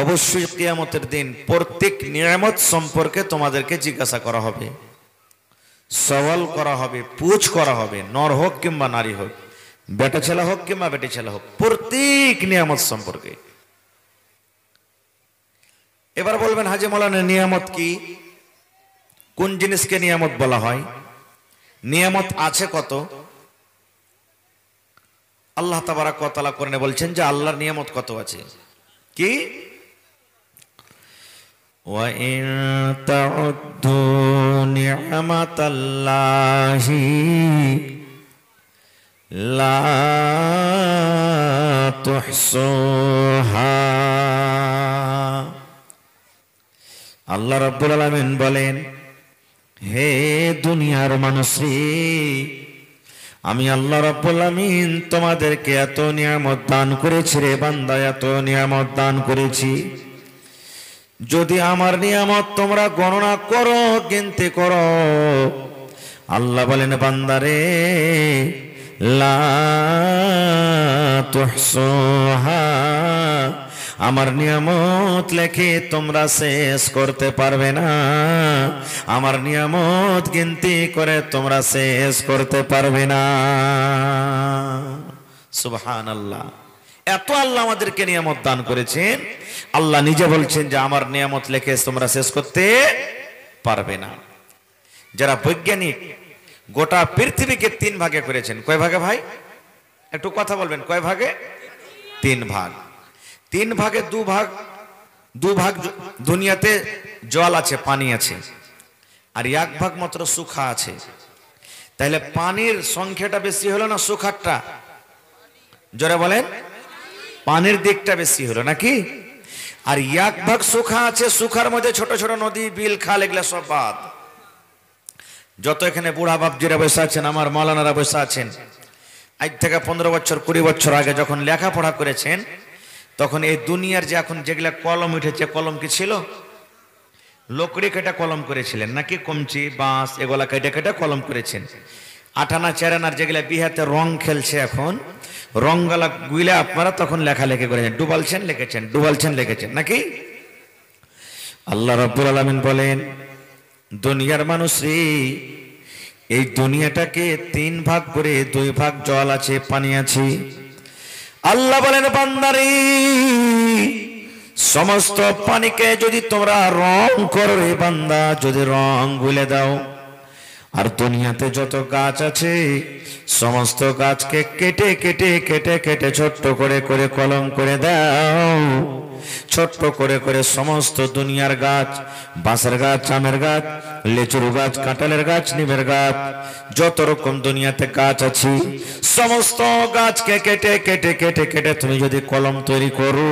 অবশ্যই কিয়ামতের দিন প্রত্যেক নিয়ামত সম্পর্কে তোমাদেরকে জিজ্ঞাসা করা হবে, সওয়াল করা হবে, পুছ করা হবে। নর হোক কিংবা নারী হোক, বেটা ছেলে হোক কিংবা বেটি ছেলে হোক, প্রত্যেক নিয়ামত সম্পর্কে। এবার বলবেন হাজী মাওলানা নিয়ামত কি, কোন জিনিসকে নিয়ামত বলা হয়, নিয়ামত আছে কত? আল্লাহ তাবারাক ওয়া তাআলা কোরআনে বলছেন যে আল্লাহর নিয়ামত কত আছে। কি? ওয়া ইন তাউদ্দু নি'মাতাল্লাহি লা তুহসুহা। আল্লাহ রাব্বুল আলামিন বলেন, হে দুনিয়ার মানুষরে, আমি আল্লাহ রাব্বুল আলামিন তোমাদেরকে এত নিয়ামত দান করেছি রে বান্দা, এত নিয়ামত দান করেছি। যদি আমার নিয়ামত তোমরা গণনা করো, গিনতে করো, আল্লাহ বলেন বান্দারে লা তুহসুহা, আমার নিয়ামত লেখে তোমরা শেষ করতে পারবে না, আমার নিয়ামত গিনতি করে তোমরা শেষ করতে পারবে না। সুবহানাল্লাহ। এত আল্লাহ আমাদেরকে নিয়ামত দান করেছেন, আল্লাহ নিজে বলছেন যে আমার নিয়ামত লেখে তোমরা শেষ করতে পারবে না। যারা বৈজ্ঞানিক গোটা পৃথিবীকে 3 ভাগে করেছেন। কয় ভাগে ভাই? একটু কথা বলবেন। কয় ভাগে? 3 ভাগ। 3 ভাগে 2 ভাগ দুনিয়াতে জল আছে, পানি আছে, আর 1 ভাগ মাত্র সুখা আছে। তাহলে পানির সংখ্যাটা বেশি হলো না সুখারটা? জোরে বলেন। পানির দিকটা বেশি হলো নাকি? আর 1 ভাগ সুখা আছে, সুখার মধ্যে ছোট ছোট নদী, বিল, খাল এগুলা সব বাদ। যত এখানে বুড়া বাপজিরা বসে আছেন, আমার মাওলানারা বসে আছেন, আজ থেকে 15 বছর 20 বছর আগে যখন লেখাপড়া করেছেন, তখন এই দুনিয়ার যে এখন যেগুলা কলম উঠেছে, কলম কি ছিল? লকড়ি কেটে কলম করেছিলেন নাকি? কমচি, বাঁশ এগুলা কেটে কেটে কলম করেছেন। 8 আনা 4 আনার যেগুলা বিহাতে রং খেলছে, এখন রংগালা গুইলে আপনারা তখন লেখালেখি করেছেন, ডুবালছেন লিখেছেন, ডুবালছেন লিখেছেন নাকি? আল্লাহ রাব্বুল আলামিন বলেন, দুনিয়ার মানুষ রে, এই দুনিয়াটাকে 3 ভাগ করে 2 ভাগ জল আছে, পানি আছে। আল্লাহ বলেন বান্দারে, সমস্ত পানিকে যদি তোমরা রং করো রে বান্দা, যদি রং গুলে দাও, আর দুনিয়াতে যত গাছ আছে সমস্ত গাছকে কেটে কেটে কেটে কেটে ছোট্ট করে করে কলম করে দাও, ছোট্ট করে করে সমস্ত দুনিয়ার গাছ, বাঁশের গাছ, আমের গাছ, লেচুর গাছ, কাঁঠালের গাছ, নিমের গাছ, যত রকম দুনিয়াতে গাছ আছে সমস্ত গাছকে কেটে কেটে কেটে কেটে তুমি যদি কলম তৈরি করো,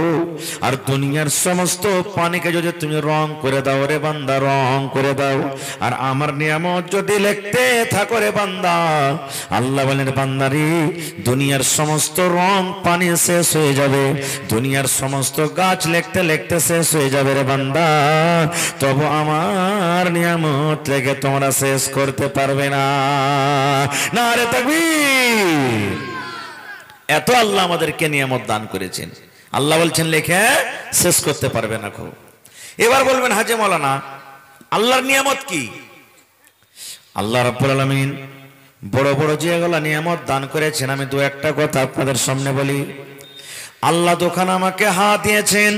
আর দুনিয়ার সমস্ত পানিকে যদি তুমি রং করে দাও রে বান্দা, রং করে দাও, আর আমার নিয়ামত যদি লিখতে থাকো রে বান্দা, আল্লাহ বলেন বান্দারি, দুনিয়ার সমস্ত রং পানি শেষ হয়ে যাবে, দুনিয়ার সমস্ত গাছ লিখতে লিখতে শেষ হয়ে যাবে রে বান্দা, তবু আমার নিয়ামত লেখে তোমরা শেষ করতে পারবে না। নারে তাকবীর। এত আল্লাহ আমাদেরকে নিয়ামত দান করেছেন, আল্লাহ বলছেন লেখে শেষ করতে পারবে না। খুব এবার বলবেন হাজী মাওলানা আল্লাহর নিয়ামত কি? আল্লাহ রাব্বুল আলামিন বড় বড় যেগুলা নিয়ামত দান করেছেন, আমি 2-1টা কথা আপনাদের সামনে বলি। আল্লাহ দোকান আমাকে হাত দিয়েছেন,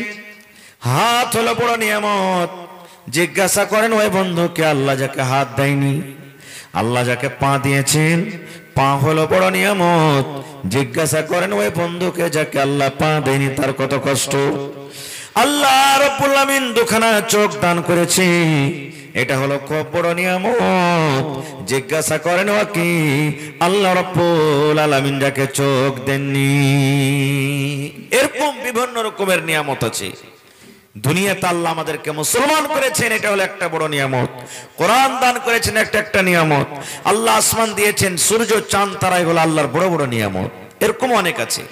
হাত হলো বড় নিয়ামত। জিজ্ঞাসা করেন ওই বন্ধুকে, আল্লাহ যাকে হাত দেয়নি, আল্লাহ যাকে পা দিয়েছেন, পা হলো বড় নিয়ামত। জিজ্ঞাসা করেন ওই বন্ধুকে যাকে আল্লাহ পা দেয়নি, তার কত কষ্ট। আল্লাহ রাব্বুল আলামিন দুখানা চোখ দান করেছে, এটা হলো খুব বড় নিয়ামত। জিজ্ঞাসা করেন ও কি? আল্লাহ রাব্বুল আলামিন যাকে চোখ দেননি। এরকম বিভিন্ন রকমের নিয়ামত আছে দুনিয়াতে। আল্লাহ আমাদেরকে মুসলমান করেছেন, এটা হলো একটা বড় নিয়ামত। কোরআন দান করেছেন, একটা নিয়ামত। আল্লাহ আসমান দিয়েছেন, সূর্য চাঁদ তারা, এগুলো আল্লাহর বড় বড় নিয়ামত। এরকম অনেক আছে।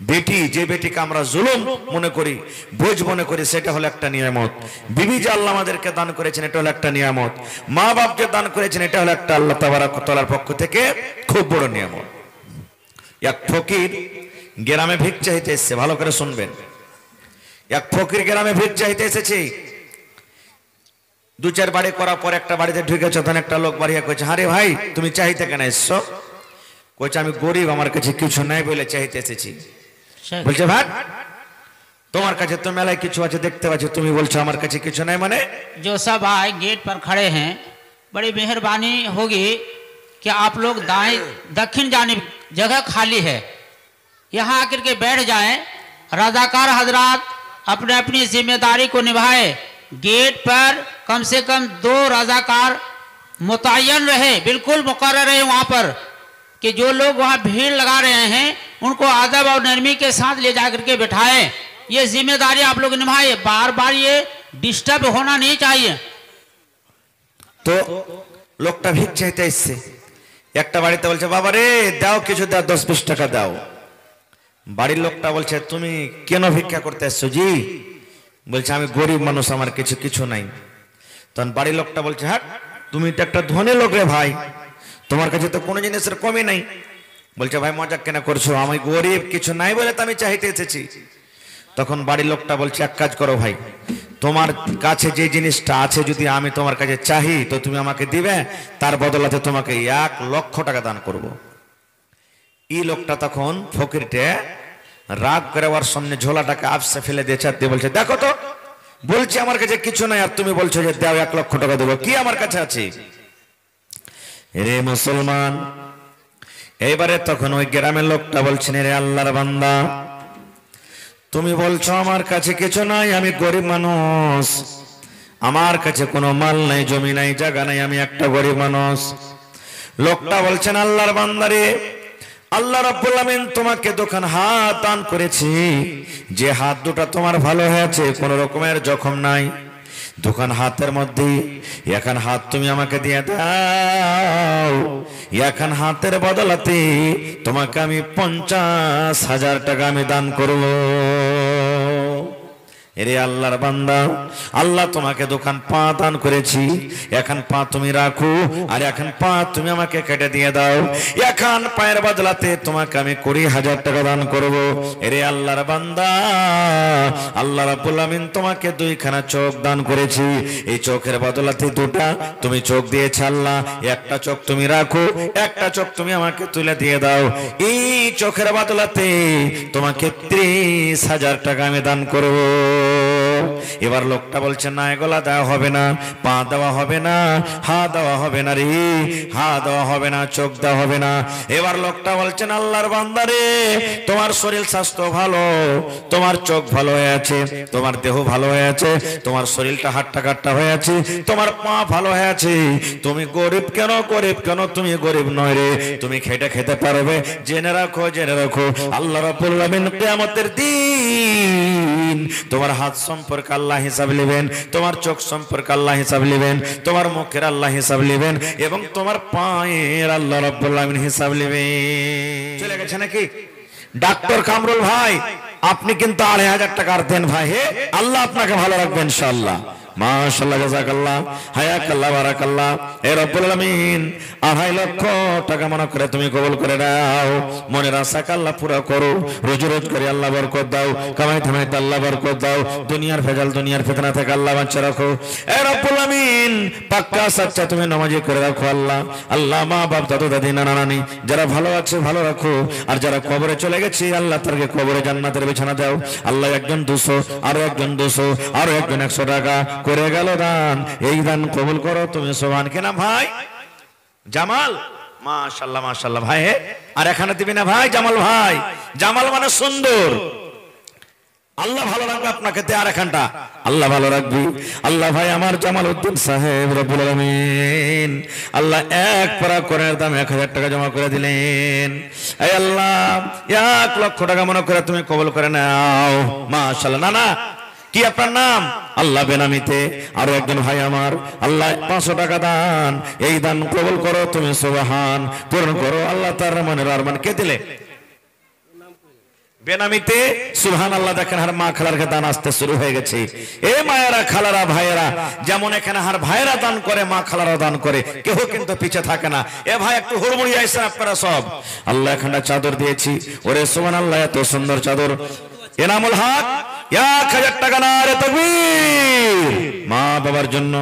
বেটি, যে বেটিকে আমরা জুলুম মনে করি, বোঝ মনে করি, সেটা হলো একটা নিয়ামত। বিবি যে আল্লাহ আমাদেরকে দান করেছেন, এটা হলো একটা নিয়ামত। মা বাপ যে দান করেছেন, এটা হলো একটা আল্লাহ তাবারক ওয়া তাআলার পক্ষ থেকে খুব বড় নিয়ামত। এক ফকির গ্রামে ভিক্ষা চাইতে এসেছে, ভালো করে শুনবেন। এক ফকির গ্রামে ভিড় চাইতে এসেছি। দু চার বাড়ি করার পর একটা বাড়িতে ঢুকেছে, তখন একটা লোক বাড়িয়ে কইছে, আরে ভাই তুমি চাইতে কেন এসছো? কইছে আমি গরিব, আমার কাছে কিছু নাই বলে চাইতে এসেছি। বলছে ভাই তোমার কাছে তো মেলায় কিছু আছে দেখতে পাচ্ছি, তুমি বলছো আমার কাছে কিছু নাই মানে? जो सब भाई गेट पर खड़े हैं, बड़ी मेहरबानी होगी कि आप लोग दाएं दक्षिण जानिब जगह खाली है, यहाँ आकर के बैठ जाएं। रजाकार हजरात अपने अपनी जिम्मेदारी को निभाए। गेट पर कम से कम 2 रजाकार मुतय्यन रहे, बिल्कुल मुकर्रर रहे वहाँ पर, कि जो लोग वहाँ भीड़ लगा रहे हैं उनको अदब और नरमी के साथ ले जाकर के बैठाएं। ये जिम्मेदारी आप लोग निभाए, बार बार ये डिस्टर्ब होना नहीं चाहिए। তো লোকটা ভিক চাইতে এসছে, একটা বাড়িতে বলছে বাবা রে দাও কিছু, দাও 10-20 টাকা দাও। বাড়ির লোকটা বলছে তুমি কেন ভিক্ষা করতে এসছো জি? বলছে আমি গরিব মানুষ, আমার কিছু নাই। তখন বাড়ির লোকটা বলছে হ্যাঁ তুমি তো একটা ধনী লোক রে ভাই, তোমার কাছে তো কোনো জিনিসের কমই নাই। বলছে ভাই মজাক কেন করছো, আমি গরিব, কিছু নাই বলে তো আমি চাইতে এসেছি। তখন বাড়ির লোকটা বলছে এক কাজ করো ভাই, তোমার কাছে যে জিনিসটা আছে যদি আমি তোমার কাছে চাহি তো তুমি আমাকে দিবে, তার বদলাতে তোমাকে 1 লক্ষ টাকা দান করব। এই লোকটা তখন ফকিরটে রাগ করে ওর সামনে ঝোলাটাকে আপসে ফেলে দিয়ে চার দিয়ে বলছে দেখো তো, বলছি আমার কাছে কিছু নাই আর তুমি বলছো যে দাও 1 লক্ষ টাকা দেবো, কি আমার কাছে আছে? রে মুসলমান, এইবারে তখন ওই গ্রামের লোকটা বলছেন রে আল্লাহর বান্দা, তুমি বলছো আমার কাছে কিছু নাই, আমি গরিব মানুষ, আমার কাছে কোনো মাল নাই, জমি নাই, জায়গা নাই, আমি একটা গরিব মানুষ। লোকটা বলছেন আল্লাহর বান্দারে, আল্লাহ রাব্বুল আমিন তোমাকে দুখান হাত দান করেছি, যে হাত দুটো তোমার ভালো হয়েছে, কোনো রকমের জখম নাই। দুখান হাতের মধ্যে এখন হাত তুমি আমাকে দিয়ে দাও, এখন হাতের বদলাতে তোমাকে আমি 50,000 টাকা আমি দান করব। এরে আল্লাহর বান্দা, আল্লাহ তোমাকে দুখান পা দান করেছি, এখন পা তুমি রাখো, আর এখন পা তুমি আমাকে কেটে দিয়ে দাও, এখন পায়ের বদলাতে তোমাকে আমি 20,000 টাকা দান করব। এরে আল্লাহর বান্দা, আল্লাহ রাব্বুল আমিন তোমাকে 2খানা চোখ দান করেছি, এই চোখের বদলাতে 2টা তুমি চোখ দিয়েছ আল্লাহ, একটা চোখ তুমি রাখো, একটা চোখ তুমি আমাকে তুলে দিয়ে দাও, এই চোখের বদলাতে তোমাকে 30,000 টাকা আমি দান করব। এবার লোকটা বলছে না এগুলা দেওয়া হবে না, পা দেওয়া হবে না, হাত দেওয়া হবে না রে, হাত দেওয়া হবে না, চোখ দেওয়া হবে না। এবার লোকটা বলছেন আল্লাহর বান্দা রে, তোমার শরীর স্বাস্থ্য ভালো, তোমার চোখ ভালো হয়ে আছে, তোমার দেহ ভালো হয়ে আছে, তোমার শরীরটা হাট্টা কাট্টা হয়ে আছে, তোমার পা ভালো হয়ে আছে, তুমি গরিব কেন, গরিব কেন, তুমি গরিব নয় রে, তুমি খেটে খেতে পারবে। জেনে রাখো, জেনে রাখো, আল্লাহ রাব্বুল আমিন কিয়ামতের দিন তোমার হাত সম্পর্কে আল্লাহ হিসাব নেবেন, তোমার চোখ সম্পর্কে আল্লাহ হিসাব নেবেন, তোমার মুখের আল্লাহ হিসাব নেবেন, এবং তোমার পায়ের আল্লাহ রাব্বুল আমিন হিসাব নেবেন। চলে গেছে নাকি? ডাক্তার কামরুল ভাই আপনি কিন্তু 2,500 টাকা দেন ভাই, হে আল্লাহ আপনাকে ভালো রাখবেন ইনশাআল্লাহ। মাশাআল্লাহ, জাযাকাল্লাহ, হায়াকাল্লাহ, বারাকাল্লাহ। এ রব্বুল আমিন 2.5 লক্ষ টাকা মনে করে তুমি কবুল করে দাও, মনের আশাকে আল্লাহ পুরো করো, রোজ রোজ করে আল্লাহ বরকত দাও, কামাই থামাইতে আল্লাহ বরকত দাও, দুনিয়ার ভেজাল দুনিয়ার ফিতনা থেকে আল্লাহ বাঁচিয়ে রাখো। এ রব্বুল আমিন পাক্কা সাচ্চা তুমি নামাজি করে রাখো আল্লাহ। আল্লাহ মা বাপ দাদু দাদি নানা নানি যারা ভালো আছে ভালো রাখো, আর যারা কবরে চলে গেছে আল্লাহ তাদেরকে কবরে জান্নাতের বিছানা দাও। আল্লাহ একজন 200, আরো একজন 200, আরো একজন 100 টাকা করে গেল দান, এই দান কবুল করো তুমি। সুবহান। কি নাম ভাই? জামাল। মাশাআল্লাহ, মাশাআল্লাহ ভাই। আর এখানে দিবি না ভাই জামাল ভাই? জামাল মানে সুন্দর। আল্লাহ ভালো রাখবে আপনাকে, আর এখানটা আল্লাহ ভালো রাখবি। আল্লাহ ভাই আমার জামাল উদ্দিন সাহেব রব্বুল আমিন আল্লাহ 1 পারা কোরআনের দাম 1000 টাকা জমা করে দিলেন। এই আল্লাহ 1 লক্ষ টাকা মনে করে তুমি কবুল করে নাও। মাশাআল্লাহ। না না, কি আপনার নাম? আল্লাহ বেনামিতে আরো একজন ভাই আমার আল্লাহ 500 টাকা দান, এই দান কবুল করো তুমি। সুবহান। পূরণ করো আল্লাহ তার মনের আরমান। কে দিলে? বেনামিতে। সুবহান আল্লাহ। দেখেন আর মা খালার দান আসতে শুরু হয়ে গেছে। এ মায়েরা, খালারা, ভাইয়েরা, যেমন এখানে হার ভাইয়েরা দান করে মা খালারা দান করে, কেউ কিন্তু পিছে থাকে না। এ ভাই একটু হুড়মুড়ি আইসেন আপনারা সব। আল্লাহ এখানটা চাদর দিয়েছি, ওরে সুবহান আল্লাহ, এত সুন্দর চাদর। এনামুল হক 1000 টাকা নারে তাকবীর। মা বাবার জন্য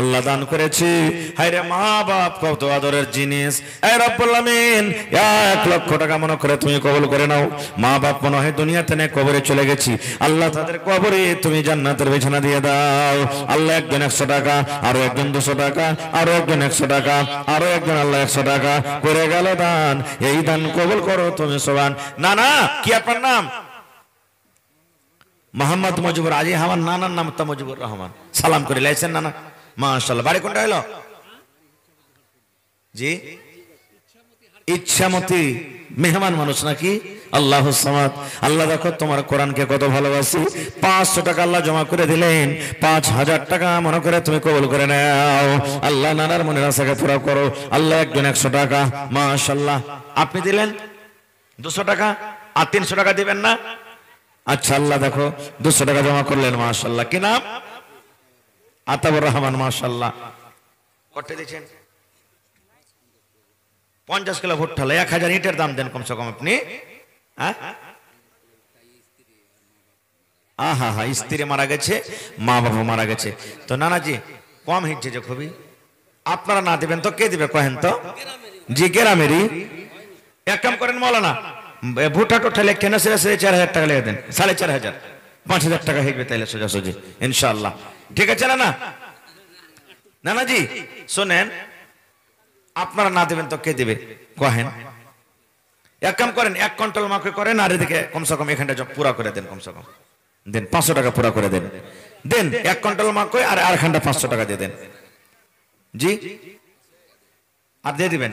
আল্লাহ দান করেছি। হায়রে মা বাপ কত আদরের জিনিস। এ রব্বুল আমিন 1 লক্ষ টাকা মনে করে তুমি কবুল করে নাও। মা বাপ মনে হয় দুনিয়াতে নেই, কবরে চলে গেছি, আল্লাহ তাদের কবরে তুমি জান্নাতের বিছানা দিয়ে দাও। আল্লাহ একজন 100 টাকা, আরো একজন 200 টাকা, আরো একজন 100 টাকা, আরো একজন আল্লাহ 100 টাকা করে গেল দান। এই দান কবুল করো তুমি সুবহান। না না, কি আপনার নাম? মোহাম্মদ মুজিবুর। আজি আমার নানার নাম তো মুজিবুর রহমান। সালাম করে লাইছেন নানা, মাশাআল্লাহ। বাড়ি কোনটা হলো? জি, ইচ্ছামতি। মেহমান মানুষ নাকি? আল্লাহুস সামাদ। আল্লাহ দেখো তোমার কোরআনকে কত ভালোবাসি। 500 টাকা আল্লাহ জমা করে দিলেন, 5000 টাকা মনে করে তুমি কবুল করে নাও। আল্লাহ নানার মনের আশাকে পুরো করো। আল্লাহ একজন 100 টাকা, মাশাআল্লাহ। আপনি দিলেন 200 টাকা, আর 300 টাকা দিবেন না? আচ্ছা, আল্লাহ দেখো 200 টাকা জমা করলেন, মাশাআল্লাহ। কি নাম? আতাবুর রহমান, মাশাআল্লাহ। কত দিয়েছেন? 50 কিলো ভুট্টা। 1000 ইটের দাম দেন কমসে কম আপনি। আহা হা, স্ত্রী মারা গেছে, মা বাবা মারা গেছে, তো নানাজি কম হিটছে যে খুবই। আপনারা না দিবেন তো কে দিবে কহেন তো? জি, গ্রামেরই। এক কাম করেন মৌলানা, ভুট্টা টোটা লেখে না, সেটা 4000 টাকা লিখে দেন। 4500, 5000 টাকা হিটবে তাইলে সোজাসুজি ইনশাআল্লাহ। ঠিক আছে না? নানাজি শোনেন, আপনারা না দেবেন তো কে দিবে কহেন? এক কাম করেন, 1 কুইন্টাল মাকে করেন, আর এদিকে কমসে কম এখানটা পুরা করে দেন, কমসে কম দেন 500 টাকা পুরা করে দেন। দেন 1 কুইন্টাল মাকে আর আরখানটা 500 টাকা দিয়ে দেন। জি, আর দিয়ে দিবেন।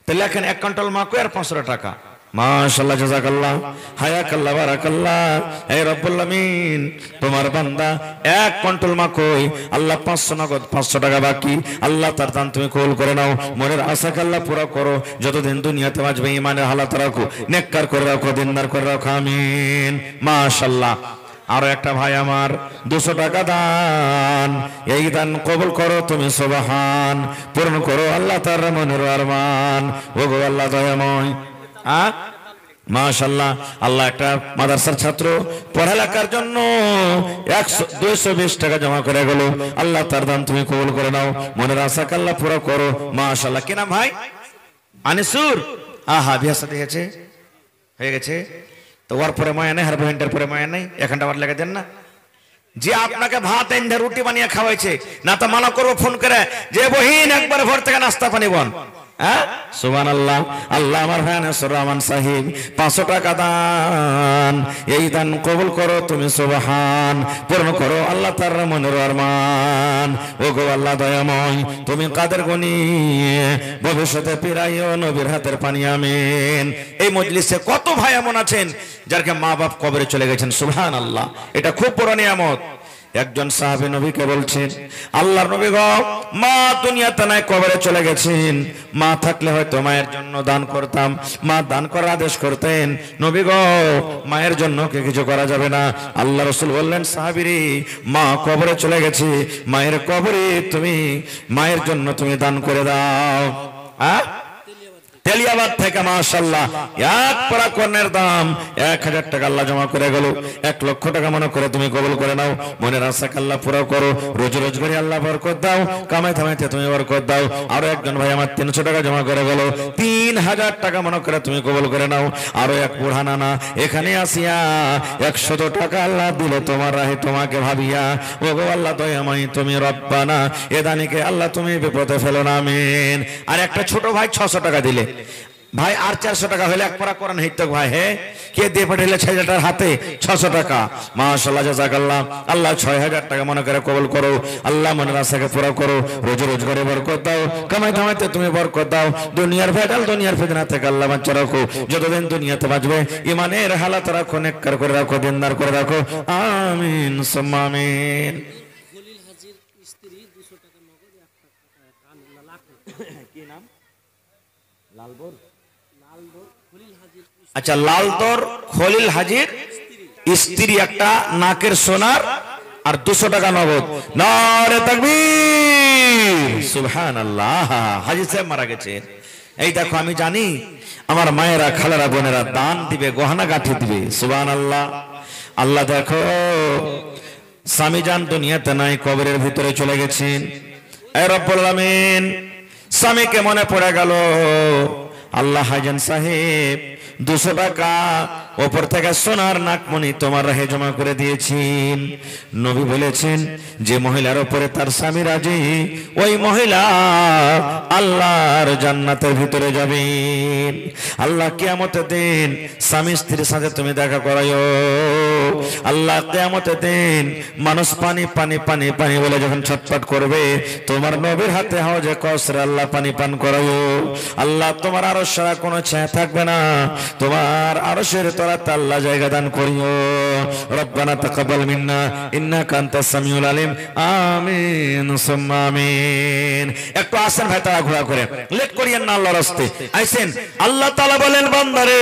তাহলে এখন 1 কুইন্টাল মাকে আর 500 টাকা। মাশাআল্লাহ, জাযাকাল্লাহ, হায়াকাল্লাহ, বারাকাল্লাহ। হে রব্বুল আমিন, তোমার বান্দা 1 কুইন্টাল মা কই, আল্লাহ 500 নগদ, 500 টাকা বাকি। আল্লাহ তার দান তুমি কবুল করে নাও। মনের আশাকে আল্লাহ পুরো করো। যতদিন দুনিয়াতে বাঁচবে ঈমানের হালাত রাখো, নেককার করে রাখো, দিনদার করে রাখো, আমিন। মাশাআল্লাহ। আরো একটা ভাই আমার 200 টাকা দান। এই দান কবুল করো তুমি সুবহান। পূর্ণ করো আল্লাহ তার মনের আরমান। ওগো আল্লাহ দয়াময়। মাশাআল্লাহ। আল্লাহ একটা মাদ্রাসার ছাত্র পড়ালেখার জন্য 220 টাকা জমা করে গেল। আল্লাহ তার দান তুমি কবুল করে নাও। মনের আশাকে আল্লাহ পুরো করো। মাশাআল্লাহ। কি নাম ভাই? আনিসুর। আহা, বিয়া শাদী হয়ে গেছে তো ওর পরে মায়া নেই, আর বহিনটার পরে মায়া নেই, এখানটা আমার লেগে দেন না। যে আপনাকে ভাত এনে রুটি বানিয়ে খাওয়াইছে না, তো মানা করবো ফোন করে যে বহিন একবার ভোর থেকে নাস্তা পানি বন। সুবহানাল্লাহ। আল্লাহ আমার ভাই আনিসুর রহমান সাহেব 500 টাকা দান। এই দান কবুল করো তুমি সুবহান। পূর্ণ করো আল্লাহ তার মনের আরমান। ওগো আল্লাহ দয়াময়, তুমি কাদের গনি, ভবিষ্যতে পিরাইও নবীর হাতের পানি, আমিন। এই মজলিসে কত ভাই এমন আছেন যারকে মা বাপ কবরে চলে গেছেন, সুবহানাল্লাহ। এটা খুব বড় নিয়ামত। একজন সাহাবী নবীকে বলছেন, আল্লাহর নবী গো, মা দুনিয়াতে নাই, কবরে চলে গেছেন। মা থাকলে হয়তো মায়ের জন্য দান করতাম। মা দান করার আদেশ করতেন। নবী গো, মায়ের জন্য কি কিছু করা যাবে না? আল্লাহ রাসূল বললেন, সাহাবীরে, মা কবরে চলে গেছে, মায়ের কবরে তুমি মায়ের জন্য তুমি দান করে দাও। তেলিয়াবাদ থেকে মাশাআল্লাহ 1 পারা কর্নের দাম 1000 টাকা আল্লাহ জমা করে গেল। 1 লক্ষ টাকা মনে করে তুমি কবুল করে নাও। মনের আশাকে আল্লাহ পুরো করো। রোজগারি আল্লাহ বরকত দাও। কামাই থামাইতে তুমি বরকত দাও। আরো একজন ভাই আমার 300 টাকা জমা করে গেল। 3000 টাকা মনে করে তুমি কবুল করে নাও। আরো এক বুড়া নানা এখানে আসিয়া 100 টাকা আল্লাহ দিল তোমার রাহে, তোমাকে ভাবিয়া। ওগো আল্লাহ দয়াময় তুমি রব্বানা, এ দানিকে আল্লাহ তুমি বিপদে ফেলো না, আমিন। আর একটা ছোট ভাই 600 টাকা দিলে ভাই, আর 400 টাকা হলে 1 পারা কোরআন হইতো ভাই। হে, কে দিয়ে পাঠাইলে ছেলেটার হাতে 600 টাকা। মাশাআল্লাহ, জাযাকাল্লাহ। আল্লাহ 6000 টাকা মনে করে কবুল করো। আল্লাহ মনের আশাকে পুরো করো। রোজগারে বরকত দাও। কামাই থামাইতে তুমি বরকত দাও। দুনিয়ার ভেজাল, দুনিয়ার ফিতনা থেকে আল্লাহ বাঁচা রাখো। যতদিন দুনিয়াতে বাঁচবে ঈমানের হালাত রাখো, নেককার করে রাখো, দিনদার করে রাখো, আমিন সুম্মা আমিন। কি নাম? লালদর। আচ্ছা, লালদর খলিল হাজির স্ত্রী একটা নাকের সোনার আর 200 টাকা নগদ। নারে তাকবীর, সুবহানাল্লাহ। হাজী সাহেব মারা গেছে। এই দেখো, আমি জানি আমার মায়েরা, খালারা, বোনেরা দান দিবে, গহনা গাঁঠি দিবে, সুবহানাল্লাহ। আল্লাহ দেখো স্বামী যান দুনিয়াতে নাই, কবরের ভিতরে চলে গেছেন। এ রব্বুল আলামিন, স্বামীকে মনে পড়ে গেল, আল্লাহ হাজান সাহেব 200 টাকা ওপর থেকে সোনার নাকমণি তোমার রাহে জমা করে দিয়েছেন। নবী বলেছেন যে মহিলার উপরে তার স্বামী রাজি, ওই মহিলা আল্লাহর জান্নাতের ভিতরে যাবেন। আল্লাহ কিয়ামতের দিন স্বামী স্ত্রীর সাথে তুমি দেখা করায়ো। আল্লাহ কিয়ামতের দিন মানুষ পানি পানি পানি পানি বলে যখন ছটফট করবে, তোমার নবীর হাতে হাওজে কাউসার আল্লাহ পানি পান করায়ো। আল্লাহ তোমার আরশ ছাড়া কোনো ছায়া থাকবে না, তোমার আরশের তলাতে আল্লাহ জায়গা দান করিও। রব্বানা তাকাব্বাল মিন্না ইন্নাকা আনতাস সামিউল আলিম। আমিন সুম্মা আমিন। একটু আসেন ভাই, তারা ঘোরা করে লেট করিয়েন না আল্লাহর রাস্তায়। আইছেন, আল্লাহ তাআলা বলেন বান্দারে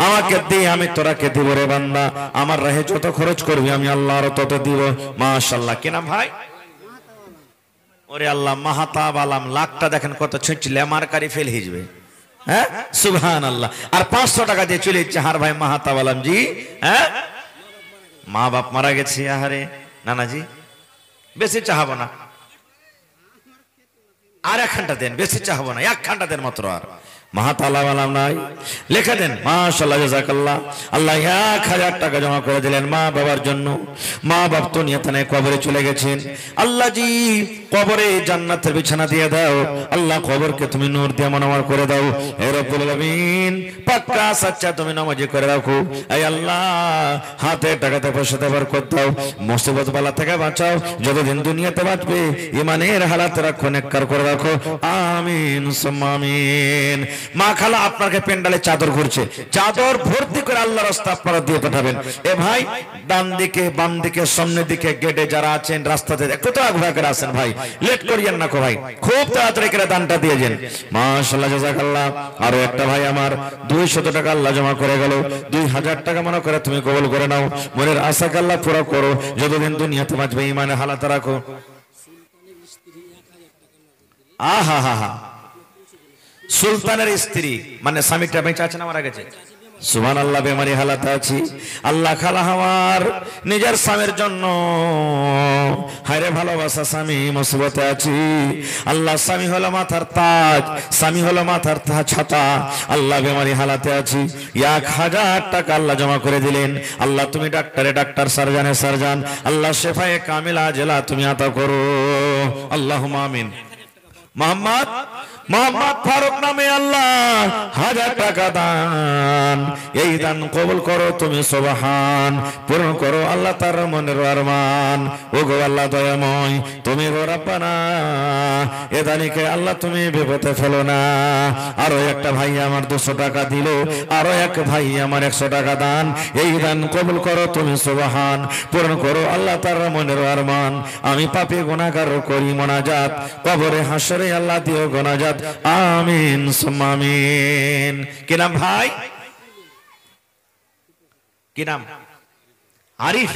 আমাকে দে, আমি তোরাকে দিব রে বান্দা। আমার রাহে যত খরচ করবি আমি আল্লাহর তত দিব। মাশাআল্লাহ। কি নাম ভাই? ওরে আল্লাহ, মাহাতাব আলাম। লাখটা দেখেন কত ছুঁচলে মারকারি ফেল হয়ে যাবে। হ্যাঁ সুবহানাল্লাহ। আর 500 টাকা দিয়ে চলে যাচ্ছে হার ভাই মাহাতাব আলাম জি। হ্যাঁ, মা বাপ মারা গেছে, আহারে নানাজি বেশি চাহাবো না, আর 1 ঘন্টা দেন, বেশি চাহাবো না, 1 ঘন্টা দেন মাত্র। আর মাহাতালা বালাম নাই লিখে দেন। মাশাআল্লাহ জাযাকাল্লাহ। আল্লাহ 1000 টাকা জমা করে দিলেন মা বাবার জন্য। মা বাপ তো নিয়ত নাই, কবরে চলে গেছেন। আল্লাহ জি কবরে জান্নাতের বিছানা দিয়ে দাও। আল্লাহ কবরকে তুমি নূর দিয়ে মনোময় করে দাও। হে রব্বুল আলামিন, পাক্কা সাচ্চা তুমি নামাজি করে রাখো। এই আল্লাহ হাতে টাকাতে পয়সাতে বরকত দাও, মুসিবত বালা থেকে বাঁচাও। যতদিন দুনিয়াতে বাঁচবে ঈমানের হালাত রাখো, নেককার করে রাখো। আমিন সুম্মা আমিন। মা খালা আপনাকে পেন্ডালে চাদর ঘুরছে, চাদর ভর্তি করে আল্লাহর রাস্তা আপনারা দিয়ে পাঠাবেন। এ ভাই ডান দিকে বাম দিকে সামনের দিকে গেটে যারা আছেন রাস্তাতে একটু তো আগ্রহ করে আসেন ভাই, লেট করিয়েন না কো ভাই, খুব তাড়াতাড়ি করে দানটা দিয়ে যান। মাশাআল্লাহ জাযাকাল্লাহ। আরো একটা ভাই আমার 200 টাকা আল্লাহ জমা করে গেল। 2000 টাকা মনে করে তুমি কবুল করে নাও। মনের আশাকে আল্লাহ পুরো করো। যতদিন দুনিয়াতে বাঁচবে ঈমানের হালাত রাখো। আহা হা হা। সুলতানের স্ত্রী মানে স্বামীটা বেঁচে আছে না মারা গেছে? সুবহানাল্লাহ। বেমারি হালাতে আছি, আল্লাহ খালা আমার নিজের স্বামীর জন্য হায়রে ভালোবাসা স্বামী মুসিবতে আছি। আল্লাহ স্বামী হলো মাথার তাজ, স্বামী হলো মাথার ছাতা। আল্লাহ বেমারি হালাতে আছি, 1000 টাকা আল্লাহ জমা করে দিলেন। আল্লাহ তুমি ডাক্তারে ডাক্তার, সার্জানে সার্জান, আল্লাহ শেফায়ে কামিলা জেলা তুমি আতা করো। আল্লাহুম্মা আমিন। মোহাম্মদ ফারুক নামে আল্লাহ 1000 টাকা দান, এই দান কবুল করো তুমি সুবহান, পূরণ করো আল্লাহ তার মনের আরমান। ও গো আল্লাহ দয়াময়, তুমি গো রব্বানা এ দানিকে আল্লাহ তুমি বিপদে ফেলো না। আরো একটা ভাই আমার 200 টাকা দিল, আরো এক ভাই আমার 100 টাকা দান, এই দান কবুল করো তুমি সুবহান, পূরণ করো আল্লাহ তার মনের আরমান। আমি পাপী গুনাহগার করি মোনাজাত, কবরে হাসরে আল্লাহ দিও গুনাহজাত। আমিন সুম্মা আমিন। কি নাম ভাই? কি নাম? আরিফ।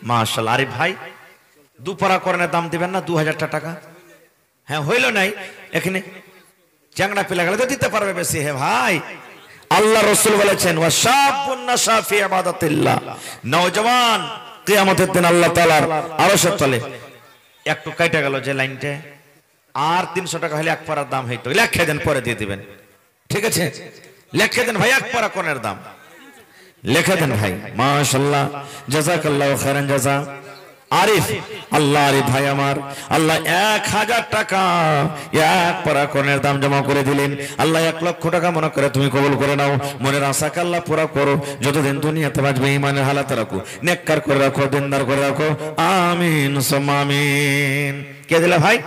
মাশাআল্লাহ। আরিফ ভাই দুপারা করণের দাম দিবেন না 2000 টাকা? হ্যাঁ হইল নাই এখানে চ্যাংড়া পিলা গেলে তো দিতে পারবে বেশি। হে ভাই, আল্লাহ রাসূল বলেছেন ওয়াশাবুন নাশা ফি ইবাদাতিল্লাহ, নওজওয়ান কিয়ামতের দিন আল্লাহ তাআলার আরশের তলে। একটু কাটা গেল যে লাইনটা, আর 300 টাকা হলে 1 পারার দাম হইতো। লেখে দেন, পরে দিয়ে দিবেন, ঠিক আছে? লেখে দেন ভাই, 1 পারা কোনের দাম লেখে দেন ভাই। মাশাআল্লাহ, জাযাকাল্লাহু খাইরান জাযা। আরিফ, আল্লাহ আরিফ ভাই আমার, আল্লাহ 1000 টাকা 1 পারা কোনের দাম জমা করে দিলেন। আল্লাহ 1 লক্ষ টাকা মনে করে তুমি কবুল করে নাও। মনের আশাকে আল্লাহ পুরা করো। যতদিন দুনিয়াতে বাঁচবে ঈমানের হালাতে রাখো, নেককার করে রাখো, দিনদার করে রাখো। আমিন সুম্মা আমিন। কে দিলা ভাই?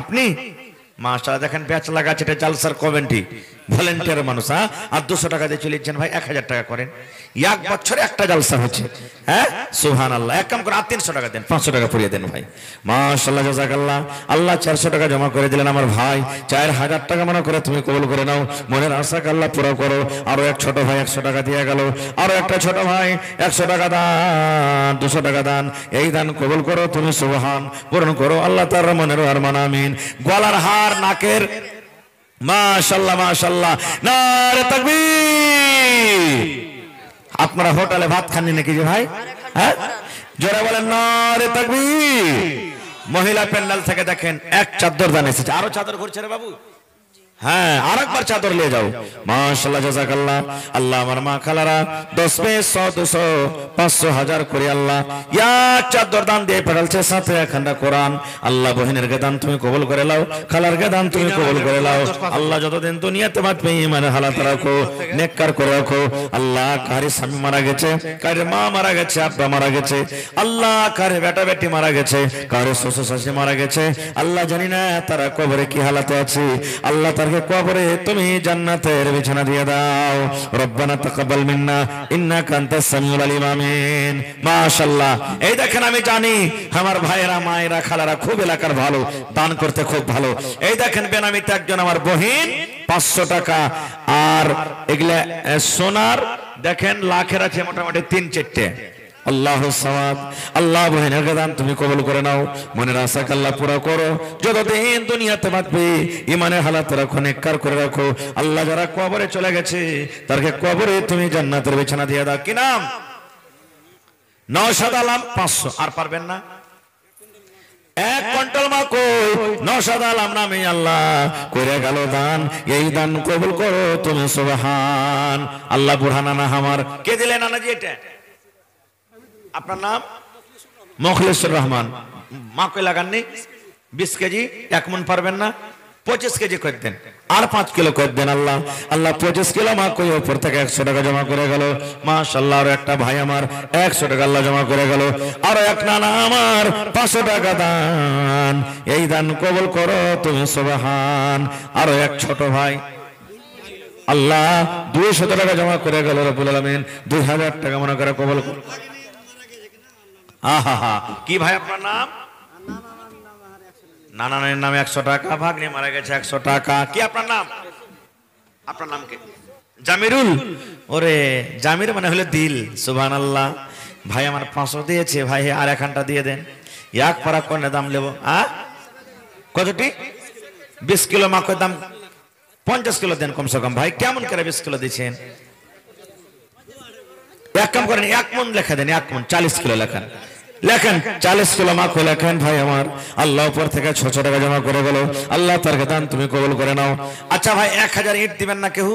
আপনি? মাশাআল্লাহ। দেখেন ব্যাচ লাগাচ্ছে, এটা জালসার কমেন্ট্রি, ভলান্টিয়ার মানুষ। হ্যাঁ, আর 200 টাকা দিয়ে চলে যাচ্ছেন ভাই, 1000 টাকা করেন। 1 বছরে একটা জালসা হচ্ছে। হ্যাঁ সুবহানাল্লাহ। এক কাম করে আর 300 টাকা দেন, 500 টাকা পুরিয়ে দেন ভাই। মাশাআল্লাহ জাযাকাল্লাহ। আল্লাহ 400 টাকা জমা করে দিলেন আমার ভাই। 4000 টাকা মনে করে তুমি কবুল করে নাও। মনের আশাকে আল্লাহ পুরো করো। আরো এক ছোট ভাই 100 টাকা দিয়ে গেল। আরো একটা ছোট ভাই 100 টাকা দান, 200 টাকা দান, এই দান কবুল করো তুমি সুবহান, পূরণ করো আল্লাহ তার মনের আরমান। আমিন। গলার হার, নাকের, মাশাআল্লাহ মাশাআল্লাহ, নারে তাকবীর। আপনারা হোটেলে ভাত খাননি নাকি যে ভাই? হ্যাঁ, জোরে বলেন নারে তাকবীর। মহিলা প্যান্ডেল থেকে দেখেন এক চাদর দান এসেছে, আরো চাদর ঘুরছে রে বাবু। হ্যাঁ, আরেকবার চাদর নিয়ে যাও। মাশাআল্লাহ, জাযাকাল্লাহ। আল্লাহ আমার মা খালারা 10 20 100 200 500 1000 করে আল্লাহ এক চাদর দান দিয়ে পাঠালছে, সাথে একখানা কোরআন। আল্লাহ বহিনের দান তুমি কবুল করে নাও, খালার দান তুমি কবুল করে নাও। আল্লাহ যতদিন দুনিয়াতে বাঁচবে ঈমানের হালাত রাখো, নেককার করে রাখো। আল্লাহ কারি স্বামী মারা গেছে, কারি মা মারা গেছে, আব্বা মারা গেছে, আল্লাহ কারি বেটা বেটি মারা গেছে, কারি শ্বশুর শাশুড়ি মারা গেছে। আল্লাহ জানি না তারা কবরে কি হালাতে আছে। আল্লাহ কবরে তুমি জান্নাতের বিছানা দিয়ে দাও। রব্বানা তাকাব্বাল মিন্না ইন্নাকা আনতাস সামিউল আলিম। আমিন। মাশাআল্লাহ। এই দেখেন, আমি জানি আমার ভাইয়েরা মায়েরা খালারা খুব এলাকার ভালো, দান করতে খুব ভালো। এই দেখেন বেনামিতে একজন আমার বহিন 500 টাকা, আর এগুলা সোনার দেখেন লাখের আছে মোটামুটি 3-4টে। আল্লাহু সামাদ। আল্লাহ বহিনের দান তুমি কবুল করে নাও, মনের আশা আল্লাহ পুরা করো। যতদিন দুনিয়াতে বাঁচবে ঈমানের হালাত রাখো, নেককার করে রাখো। আল্লাহ যারা কবরে চলে গেছে তারকে কবরে তুমি জান্নাতের বিছানা দিয়ে দাও। কি নাম? নওশাদ আলম 500। আর পারবেন না? 1 কুইন্টাল মাকো নওশাদ আলম নামে আল্লাহ করে গেল দান। এই দান কবুল করো তুমি, সুবহান আল্লাহ। বুরহানানা আমার কে দিলেন নানাজি? এটা আপনার নাম? মুখলিসুর রহমান। মাকে লাগাননি? 20 কেজি 1 মণ পারবেন না? 25 কেজি করে দেন, আর 5 কিলো করে দেন। আল্লাহ আল্লাহ 25 কিলো মা কই উপর থেকে 100 টাকা জমা করে গেল। মাশাআল্লাহ। আর একটা ভাই আমার 100 টাকা আল্লাহ জমা করে গেল। আর এক নানা আমার 500 টাকা দান। এই দান কবুল করো তুমি, সুবহান। আর এক ছোট ভাই আল্লাহ 200 টাকা জমা করে গেল। রব্বুল আলামিন 2000 টাকা মনে করে কবুল করো। আহা, কি ভাই আপনার নাম? নানানের নামে 100 টাকা, ভাগ্নে মারা গেছে 100 টাকা। কি আপনার নাম? আপনার নাম কি? জামিরুল। ওরে জামির মানে হলো দিল। সুবহানাল্লাহ। ভাই আমার 500 দিয়েছে, ভাই আর একখানটা দিয়ে দেন। এক পারা কোনে দাম নেব? কতটি? 20 কিলো মাকে দাম 50 কিলো দেন কমসে কম। ভাই কেমন করে 20 কিলো দিচ্ছেন? এক কাম করেন, 1 মণ লেখা দেন। 1 মণ 40 কিলো লেখেন, লেখেন 40 কিলো মাকে লেখেন। ভাই আমার আল্লাহ উপর থেকে 600 টাকা জমা করে গেল। আল্লাহ তার দান তুমি কবুল করে নাও। আচ্ছা ভাই 1000 ইট দিবেন না কেউ?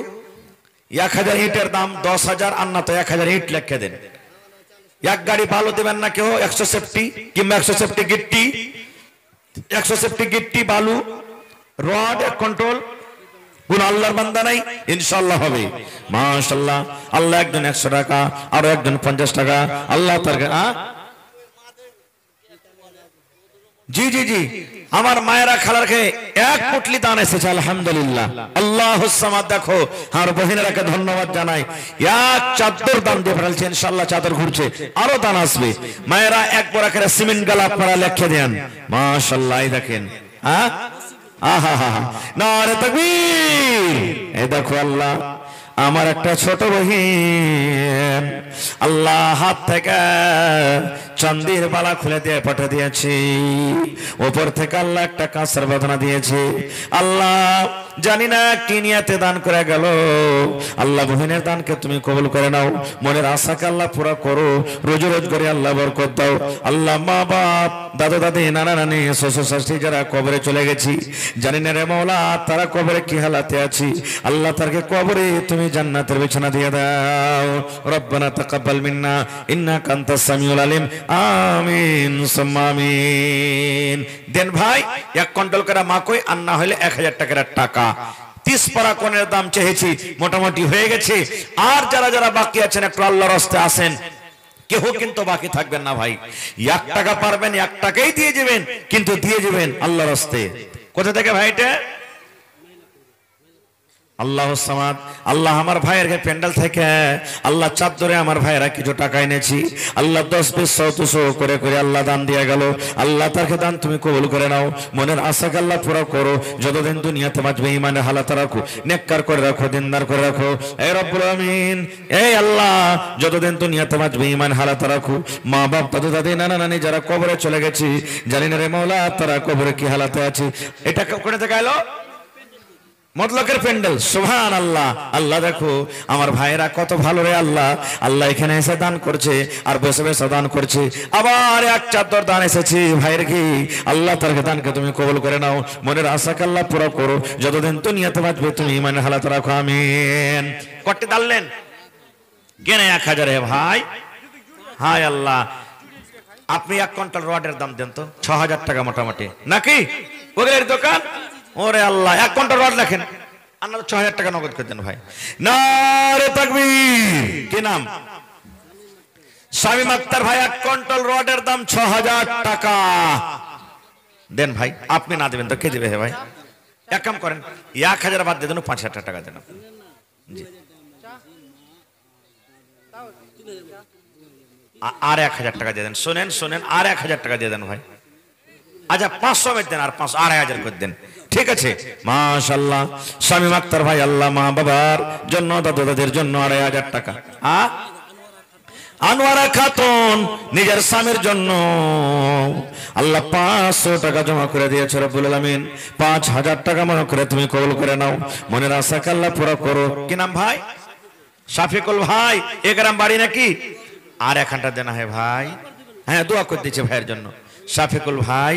1000 ইটের দাম 10,000, আর না তো 1000 ইট লেখে দেন। 1 গাড়ি ভালো দিবেন না কেউ? 100 সেফটি কিংবা 100 সেফটি গিট্টি, 100 সেফটি গিট্টি বালু রড কন্ট্রোল। কোন আল্লাহর বান্দা নাই? ইনশাআল্লাহ হবে। মাশাআল্লাহ। আল্লাহ একজন 100 টাকা, আর একজন 50 টাকা। আল্লাহ তার জি জি জি আমার মায়েরা খালার খেয়ে 1 পুটলি দান এসেছে। আলহামদুলিল্লাহ। আল্লাহুস সামাদ। দেখো আর বহিনেরাকে ধন্যবাদ জানাই। 1 চাদর দান দিয়ে ফেলছে, ইনশাআল্লাহ চাদর ঘুরছে, আরো দান আসবে। মায়েরা 1 বড় করে সিমেন্ট গালা আপনারা লিখে দেন। মাশাআল্লাহ। এই দেখেন, আহা নারে তাকবীর। এই দেখো আল্লাহ আমার একটা ছোট বহিন আল্লাহ হাত থেকে চান্দির বালা খুলে দিয়ে পাঠিয়ে দিয়েছি। উপর থেকে আল্লাহ একটা কাঁচের বাঁধনা দিয়েছে। আল্লাহ জানি না কি নিয়াতে দান করে গেল। আল্লাহ বহিনের দানকে তুমি কবুল করে নাও, মনের আশাকে আল্লাহ পুরা করো। রোজ রোজ করে আল্লাহ বরকত দাও। আল্লাহ মা বাপ, দাদা দাদি, নানা নানি, শ্বশুর শাশুড়ি যারা কবরে চলে গেছি, জানি না রে মাওলা তারা কবরে কি হালাতে আছি। আল্লাহ তারকে কবরে তুমি জান্নাতের বিছানা দিয়ে দাও। রব্বানা তাকাব্বাল মিন্না ইন্নাকা আনতাস সামিউল আলিম। আমিন সুম্মা আমিন। দেন ভাই 1 কুইন্টাল করে মাকই, আর না হলে 1000 টাকার টাকা। 30 পারা কোণের দাম চেয়েছি, মোটামুটি হয়ে গেছে। আর যারা যারা বাকি আছেন একটু আল্লাহর রাস্তায় আসেন, কেউ কিন্তু বাকি থাকবেন না ভাই। 1 টাকা পারবেন 1 টাকাই দিয়ে যাবেন, কিন্তু দিয়ে যাবেন আল্লাহর রাস্তায়। কোথা থেকে ভাই? এটা আল্লাহুস সামাদ। আল্লাহ আমার ভাইয়ের প্যান্ডেল থেকে আল্লাহ চাদরে আমার ভাইয়েরা কিছু টাকা এনেছি। আল্লাহ 10 20 100 200 করে করে আল্লাহ দান দিয়ে গেল। আল্লাহ তারকে দান তুমি কবুল করে নাও, মনের আশাকে আল্লাহ পুরো করো। যতদিন দুনিয়াতে বাঁচবে ঈমানের হালাত রাখো, নেককার করে রাখো, দিনদার করে রাখো। এই রব্বুল আমিন। এই আল্লাহ যতদিন দুনিয়াতে বাঁচবে ঈমানের হালাত রাখো। মা বাপ, দাদু দাদি, নানা নানি যারা কবরে চলে গেছি, জানি না রে মাওলা তারা কবরে কি হালাতে আছে। এটা কোথা থেকে এলো? মতলকের প্যান্ডেল, সুবহানাল্লাহ। আল্লাহ দেখো আমার ভাইরা কত ভালো রে আল্লাহ। আল্লাহ এখানে এসে দান করছে আর বসে বসে দান করছে। আবার এক চাদর দান এসেছে ভাইয়ের কি আল্লাহ তার দানকে তুমি কবুল করে নাও, মনের আশাকে আল্লাহ পুরো করো, যতদিন দুনিয়াতে বাঁচবে তুমি ইমানের হালাত রাখো, আমিন। কটে দাললেন কেনে 1000 হে ভাই। হায় আল্লাহ, আপনি 1 কুইন্টাল রডের দাম দেন তো 6000 টাকা মোটামুটি নাকি ওগের দোকান। ওরে আল্লাহ 1 কুইন্টাল রড লেখেন, আপনারা 6000 টাকা নগদ করে দেন ভাই। নারে তাকবীর। কি নাম? শামীম আক্তার ভাই 1 কুইন্টাল রডের দাম 6000 টাকা দেন ভাই। আপনি না দেবেন তো কে দেবে হে ভাই? এক কাম করেন 1000 বাদ দিয়ে দেন, 5000 টাকা দেন। জি আর 1000 টাকা দিয়ে দেন। শোনেন শোনেন, আর 1000 টাকা দিয়ে দেন ভাই। আচ্ছা 500 में দেন, আর 500 2,500 করে দেন, ঠিক আছে? মাশাআল্লাহ। শামীম আক্তার ভাই আল্লাহ মা বাবার জন্য দাদা দাদির জন্য 2,500 টাকা। আনোয়ারা খাতুন নিজের স্বামীর জন্য আল্লাহ 500 টাকা জমা করে দিয়েছে রব্বুল আলামিন। 5000 টাকা মনে করে তুমি কবুল করে নাও, মনের আশাকে আল্লাহ পুরো করো। কি নাম ভাই? শাফিকুল ভাই। এ গ্রাম বাড়ি নাকি? আর 1 দেনা হে ভাই। হ্যাঁ দোয়া করে দিচ্ছে ভাইয়ের জন্য। শাফিকুল ভাই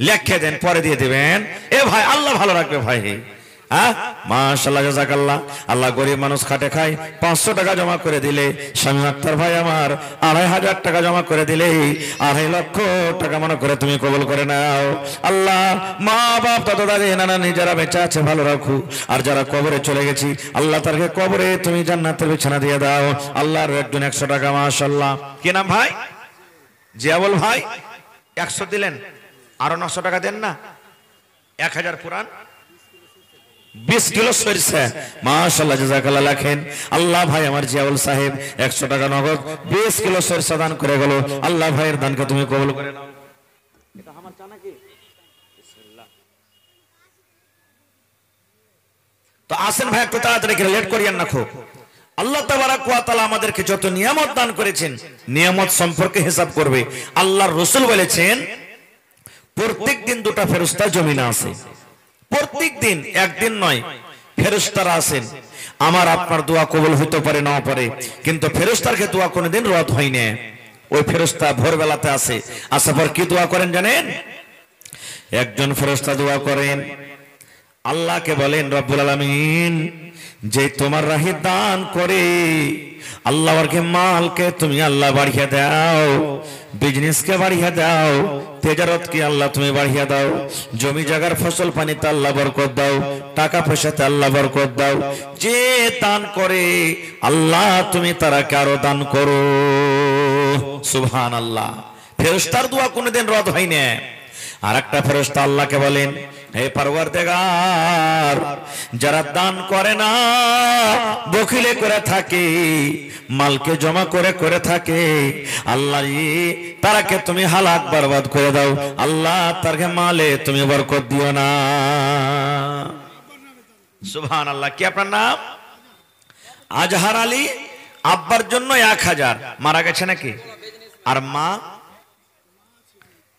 লেখে দেন, পরে দিয়ে দিবেন। এ ভাই আল্লাহ ভালো রাখবে ভাই। হ্যাঁ মাশাআল্লাহ জাযাকাল্লাহ। আল্লাহ গরিব মানুষ খাটে খায়, 500 টাকা জমা করে দিলে শামীম আক্তার ভাই আমার 2,500 টাকা জমা করে দিলে 2.5 লক্ষ টাকা মনে করে তুমি কবুল করে নাও। আল্লাহ মা বাপ দাদা দাদি নানা যারা বেঁচে আছে ভালো রাখো, আর যারা কবরে চলে গেছি আল্লাহ তারকে কবরে তুমি জান্নাতের বিছানা দিয়ে দাও। আল্লাহর একজন 100 টাকা মাশাআল্লাহ। কি নাম ভাই? জিয়াবুল ভাই 100 দিলেন, আরো 900 টাকা দেন না। 1000 পুরান 20 কিলো সরিষা মাশাআল্লাহ জাযাকাল্লাহ লেখেন। আল্লাহ ভাই আমার জিয়াউল সাহেব 100 টাকা নগদ 20 কিলো সরিষা দান করে গেল। আল্লাহ ভাইয়ের দানকে তুমি কবুল করে নাও। এটা আমার চা নাকি? বিসমিল্লাহ। তো আসেন ভাই একটু তাড়াতাড়ি করে, লেট করিয়েন না খুব। আল্লাহ তাবারাক ওয়া তাআলা আমাদেরকে যত নিয়ামত দান করেছেন নিয়ামত সম্পর্কে হিসাব করবে। আল্লাহর রাসূল বলেছেন প্রত্যেক দিন 2টা ফেরেশতা জমিনে আসে। প্রত্যেক দিন, একদিন নয়, ফেরেশতারা আসেন। আমার আপনার দোয়া কবুল হতে পারে না পারে, কিন্তু ফেরেশতারকে দোয়া কোনোদিন রদ হয় না। ওই ফেরেশতা ভোরবেলাতে আসে, আসার পর কি দোয়া করেন জানেন? একজন ফেরেশতা দোয়া করেন, আল্লাহকে বলেন রব্বুল আলামিন যে তোমার রাহে দান করে আল্লাহকে মালকে তুমি আল্লাহ বাড়িয়ে দাও, বিজনেসকে বাড়িয়ে দাও, তেজারতকে আল্লাহ তুমি বাড়িয়ে দাও, জমি জায়গার ফসল পানিতে আল্লাহ বরকত দাও, টাকা পয়সাতে আল্লাহ বরকত দাও। যে দান করে আল্লাহ তুমি তারাকে আরো দান করো। সুবহানাল্লাহ। ফেরেশতার দোয়া কোনোদিন রদ হয় না। আর একটা ফেরেশতা আল্লাহকে বলেন হে পরওয়ারদিগার যারা দান করে না, বখিলে করে থাকে, মালকে জমা করে করে থাকে, আল্লাহ তারাকে তুমি হালাক বরবাদ করে দাও। আল্লাহ তারকে মালে তুমি বরকত দিও না। সুবহানাল্লাহ। কি আপনার নাম? আজহার আলী। আব্বার জন্য 1000 মারা গেছে নাকি? আর মা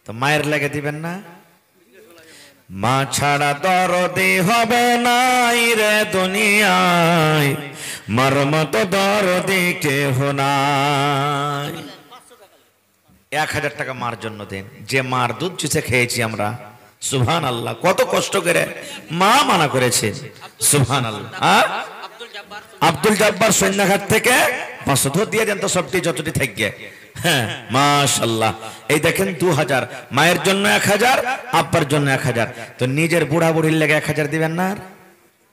তো মায়ের লেগে দিবেন না? মা ছাড়া দরদি হবে নাই রে দুনিয়ায়, মার মতো দরদি কেহ নাই। 1000 টাকা মার জন্য দেন, যে মার দুধ চুষে খেয়েছি আমরা। সুবহানাল্লাহ। কত কষ্ট করে মা মানা করেছে। সুবহানাল্লাহ। আব্দুল জব্বার সৈন্যঘাট থেকে 500 দিয়ে দেন তো, সবটি যতটি থেকে। হ্যাঁ মাশাআল্লাহ। এই দেখেন 2000 মায়ের জন্য 1000, আব্বার জন্য 1000। তো নিজের বুড়া বুড়ির লেগে 1000 দিবেন না?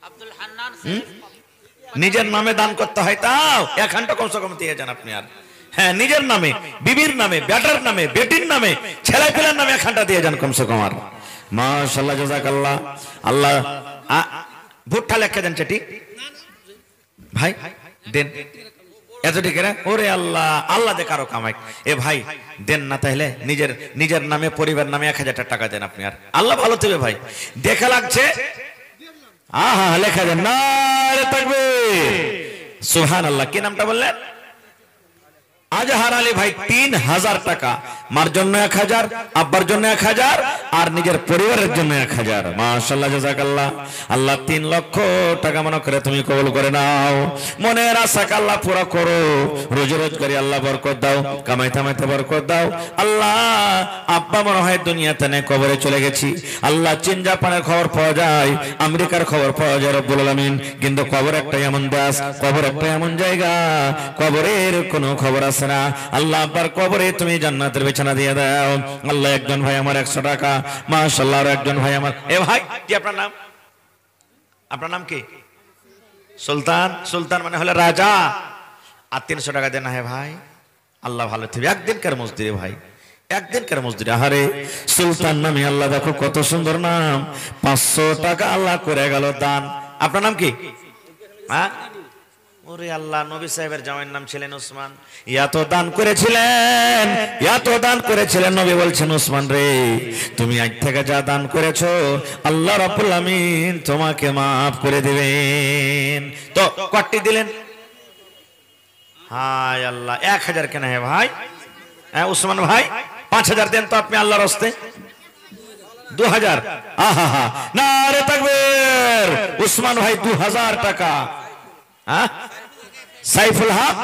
আব্দুল হান্নান নিজের নামে দান করতে হয়, তাও 1 ঘন্টা কমসে কম দিয়ে যান আপনি। আর হ্যাঁ নিজের নামে, বিবির নামে, বেটার নামে, বেটির নামে, ছেলে পেলের নামে 1 ঘন্টা দিয়ে যান কমসে কম। আর মাশাআল্লাহ জাযাকাল্লাহ। আল্লাহ ভুট্টা লেখা দেন চেটি ভাই দেন এত ঠিক না? ওরে আল্লাহ, আল্লাহ দে কারো কামাই। এ ভাই দেন না, তাহলে নিজের নামে পরিবার নামে 1000 টাকা দেন আপনি। আর আল্লাহ ভালো দেবে ভাই। দেখা লাগছে আহা লেখা দেন। নারে তাকবীর। সুবহানাল্লাহ। কি নামটা বললেন? আজহার আলী ভাই 3000 টাকা, মার জন্য 1000, আব্বার জন্য 1000 আর নিজের পরিবারের জন্য 1000। মাশাআল্লাহ, জাযাকাল্লাহ। আল্লাহ 3 লক্ষ টাকা মনে করে তুমি কবুল করে নাও। মনের আশাকে আল্লাহ পুরো করো, রোজ রোজগারি আল্লাহ বরকত দাও, কামাই থামাইতে বরকত দাও। আল্লাহ আব্বা মনে হয় দুনিয়াতে নেই, কবরে চলে গেছি। আল্লাহ চীন জাপানের খবর পাওয়া যায়, আমেরিকার খবর পাওয়া যায় রব্বুল আলামিন, কিন্তু কবর একটা এমন দেশ, কবর একটা এমন জায়গা, কবরের কোনো খবর আছে না। আল্লাহ আব্বার কবরে তুমি জান্নাতের বিছানা দিয়ে দাও। আল্লাহ একজন ভাই আমার 100 টাকা, মাশাআল্লাহ। আর একজন ভাই আমার, এ ভাই কি আপনার নাম? আপনার নাম কি? সুলতান। সুলতান মানে হলো রাজা। আর 300 টাকা দেন। হ্যাঁ ভাই, আল্লাহ ভালো থাকবে। একদিনকার মজদুরি ভাই, একদিনকার মজদুরি। আরে সুলতান নামে আল্লাহ দেখো কত সুন্দর নাম। 500 টাকা আল্লাহ করে গেল দান। আপনার নাম কি? হ্যাঁ, ওরে আল্লাহ, নবী সাহেবের জামাইয়ের নাম ছিলেন উসমান। এত দান করেছিলেন, এত দান করেছিলেন। নবী বলছেন, উসমান রে, তুমি আজ থেকে যা দান করেছো আল্লাহ রাব্বুল আমিন তোমাকে মাফ করে দিবেন। তো কটি দিলেন? হায় আল্লাহ, 1000 কেন? হে ভাই, হ্যাঁ উসমান ভাই 5000 দেন তো আপনি আল্লাহর রাস্তায়। 2000। আহা, নারে তাকবীর। উসমান ভাই 2000 টাকা। হ্যাঁ, সাইফুল হক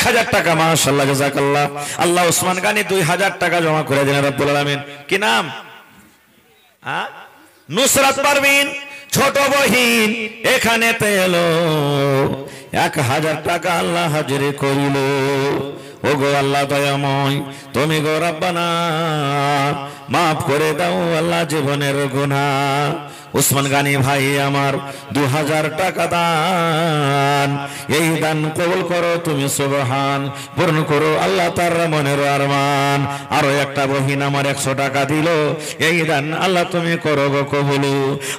1000 টাকা। মাশাআল্লাহ, জাযাকাল্লাহ। আল্লাহ উসমান গানি 2000 টাকা জমা করে দিলেন রব্বুল আলামিন। কি নাম? হ্যাঁ, নুসরাত পারভিন ছোট বহিন এখানে এলো, 1000 টাকা আল্লাহ হাজিরি করিল। ও গো আল্লাহ দয়াময়, তুমি গো রব্বানা মাফ করে দাও আল্লাহ জীবনের গুনাহ। উসমান গানি ভাই আমার 2000 টাকা দান, এই দান কবুল করো তুমি সুবহান, পূর্ণ করো আল্লাহ তার মনের আরমান। আরো একটা বহিন আমার 100 টাকা দিল, এই দান আল্লাহ তুমি করো গো কবুল।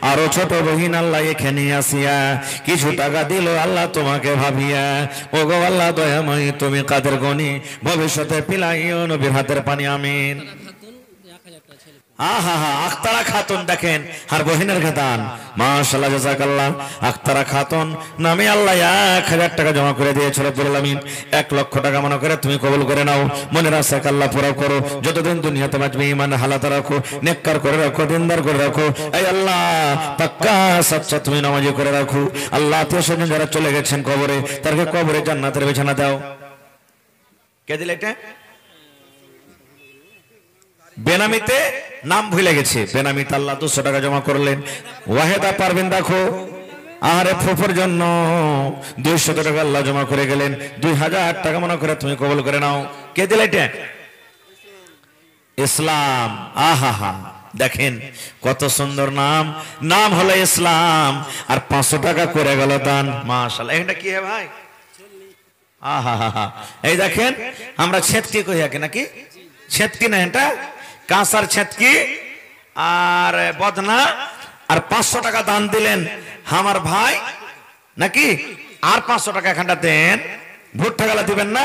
আরো ছোট বহিন আল্লাহ এখানে আসিয়া কিছু টাকা দিল, আল্লাহ তোমাকে ভাবিয়া। ও গো আল্লাহ দয়াময়, তুমি কাদের গনি ভবিষ্যতে পিলাইও নবীর হাতের পানি। আমিন। আখতারা খাতুন দেখেন আর বহিনের দান। মাশাআল্লাহ, জাযাকাল্লাহ। আখতারা খাতুন নামে আল্লাহ 1000 টাকা জমা করে দিয়েছে রব্বুল আলামিন। 1 লক্ষ টাকা মনে করে তুমি কবুল করে নাও। মনের আশাকে আল্লাহ পুরো করো। যতদিন দুনিয়াতে বাঁচবে ঈমানের হালাত রাখো, নেককার করে রাখো, দিনদার করে রাখো। এই আল্লাহ পাক্কা সচ্চা তুমি নামাজি করে রাখো। আল্লাহ আত্মীয়-স্বজন যারা চলে গেছেন কবরে, তাদেরকে কবরে জান্নাতের বিছানা দাও। কে দিলে এটা? বেনামিতে নাম ভুলে গেছে, বেনামিতে আল্লাহ 200 টাকা জমা করলেন। ওয়াহেদা পারবেন দেখো, আরে ফুফুর জন্য 200 টাকা আল্লাহ জমা করে গেলেন। 2000 টাকা মনে করে তুমি কবুল করে নাও। কে দিলে এটা? ইসলাম। আহা, দেখেন কত সুন্দর নাম, নাম হলো ইসলাম। আর 500 টাকা করে গেল দান। মাশাআল্লাহ। এটা কি হে ভাই? আহা, এই দেখেন আমরা ছেতকি কই আগে নাকি? ছেতকি না, এটা কাঁসার ছেতকি আর বদনা। আর 500 টাকা দান দিলেন আমার ভাই নাকি? আর 500 টাকা এখানটা দেন। ভুট্টা গালা দিবেন না?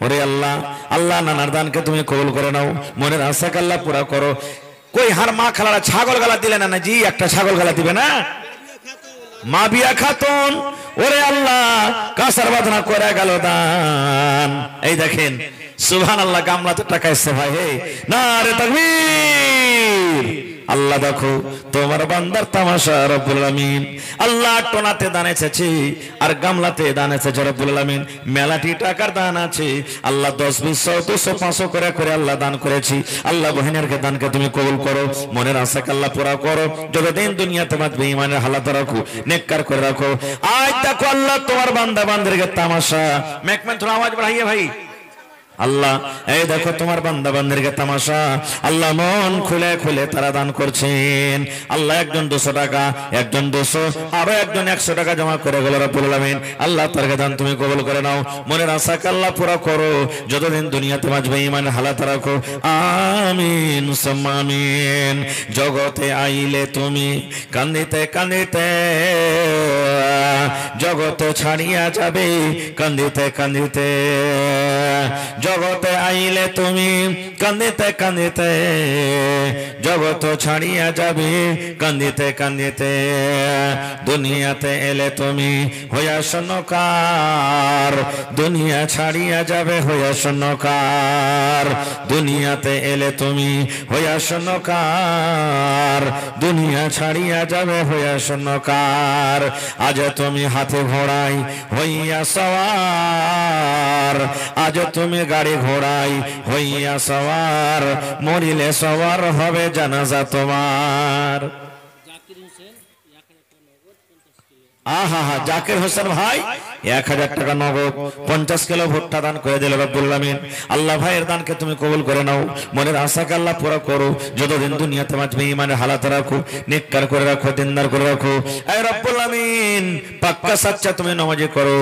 ওরে আল্লাহ, আল্লাহ নানার দানকে তুমি কবুল করে নাও। মনের আশাকে আল্লাহ পুরা করো। কই হার মা খালারা ছাগল গালা দিলেন না? জি, একটা ছাগল গালা দিবে না? মাবিয়া খাতুন, ওরে আল্লাহ কাঁসার বাঁধনা করে গেল দান। এই দেখেন সুবহানাল্লাহ, গামলাতে টাকা এসছে ভাই। হে নারে তাকবীর। আল্লাহ দেখো তোমার বান্দার তামাশা রব্বুল আলামিন। আল্লাহ টোনাতে দান এসেছে আর গামলাতে দান এসেছে রব্বুল আলামিন। মেলাটি টাকার দান আছে। আল্লাহ 10, 20, 100, 200, 500 করে করে আল্লাহ দান করেছি। আল্লাহ বহিনের দানকে তুমি কবুল করো। মনের আশাকে আল্লাহ পুরা করো। যতদিন দুনিয়াতে বাঁচবে ঈমানের হালাত রাখো, নেককার করে রাখো। আজ দেখো আল্লাহ তোমার বান্দা বান্দাদেরকে তামাশা। মেকমেন থোড়া আওয়াজ বাড়াইয়ে ভাই। আল্লাহ এই দেখো তোমার বান্দা বান্দাদেরকে তামাশা। আল্লাহ মন খুলে খুলে তারা দান করছেন। আল্লাহ একজন 200 টাকা, একজন 200, আরো একজন 100 টাকা জমা করে গেল রব্বুল আলামিন। আল্লাহ তার দান তুমি কবুল করে নাও। মনের আশাকে আল্লাহ পুরা করো। যতদিন দুনিয়াতে বাঁচবে ঈমানের হালাত রাখো। আমিন সুম্মা আমিন। জগতে আইলে তুমি কান্দিতে কান্দিতে, জগত ছাড়িয়া যাবে কান্দিতে কান্দিতে। জগতে আইলে তুমি কান্দিতে কান্দিতে, জগত ছাড়িয়া যাবে কান্দিতে কান্দিতে। দুনিয়াতে এলে তুমি হইয়া শূন্যকার, দুনিয়া ছাড়িয়া যাবে হইয়া শূন্যকার। দুনিয়াতে এলে তুমি হইয়া শূন্যকার, দুনিয়া ছাড়িয়া যাবে হইয়া শূন্যকার। আজ তুমি হাতে ঘোড়াই হইয়া সওয়ার, আজ তুমি গাড়ি ঘোড়াই হইয়া সওয়ার, মরিলে সওয়ার হবে জানাজা তোমার। আহা হা, জাকির হোসেন ভাই 1000 টাকা নগদ 50 কিলো ভুট্টা দান করে দিল রব্বুল আমিন। আল্লাহ ভাইয়ের দানকে তুমি কবুল করে নাও, মনের আশাকে আল্লাহ পুরো করো। যতদিন দুনিয়াতে বাঁচবে ঈমানের হালাতে রাখো, নেককার করে রাখো, দিনদার করে রাখো। এ রব্বুল আমিন, পাক্কা সাচ্চা তুমি নামাজি করো।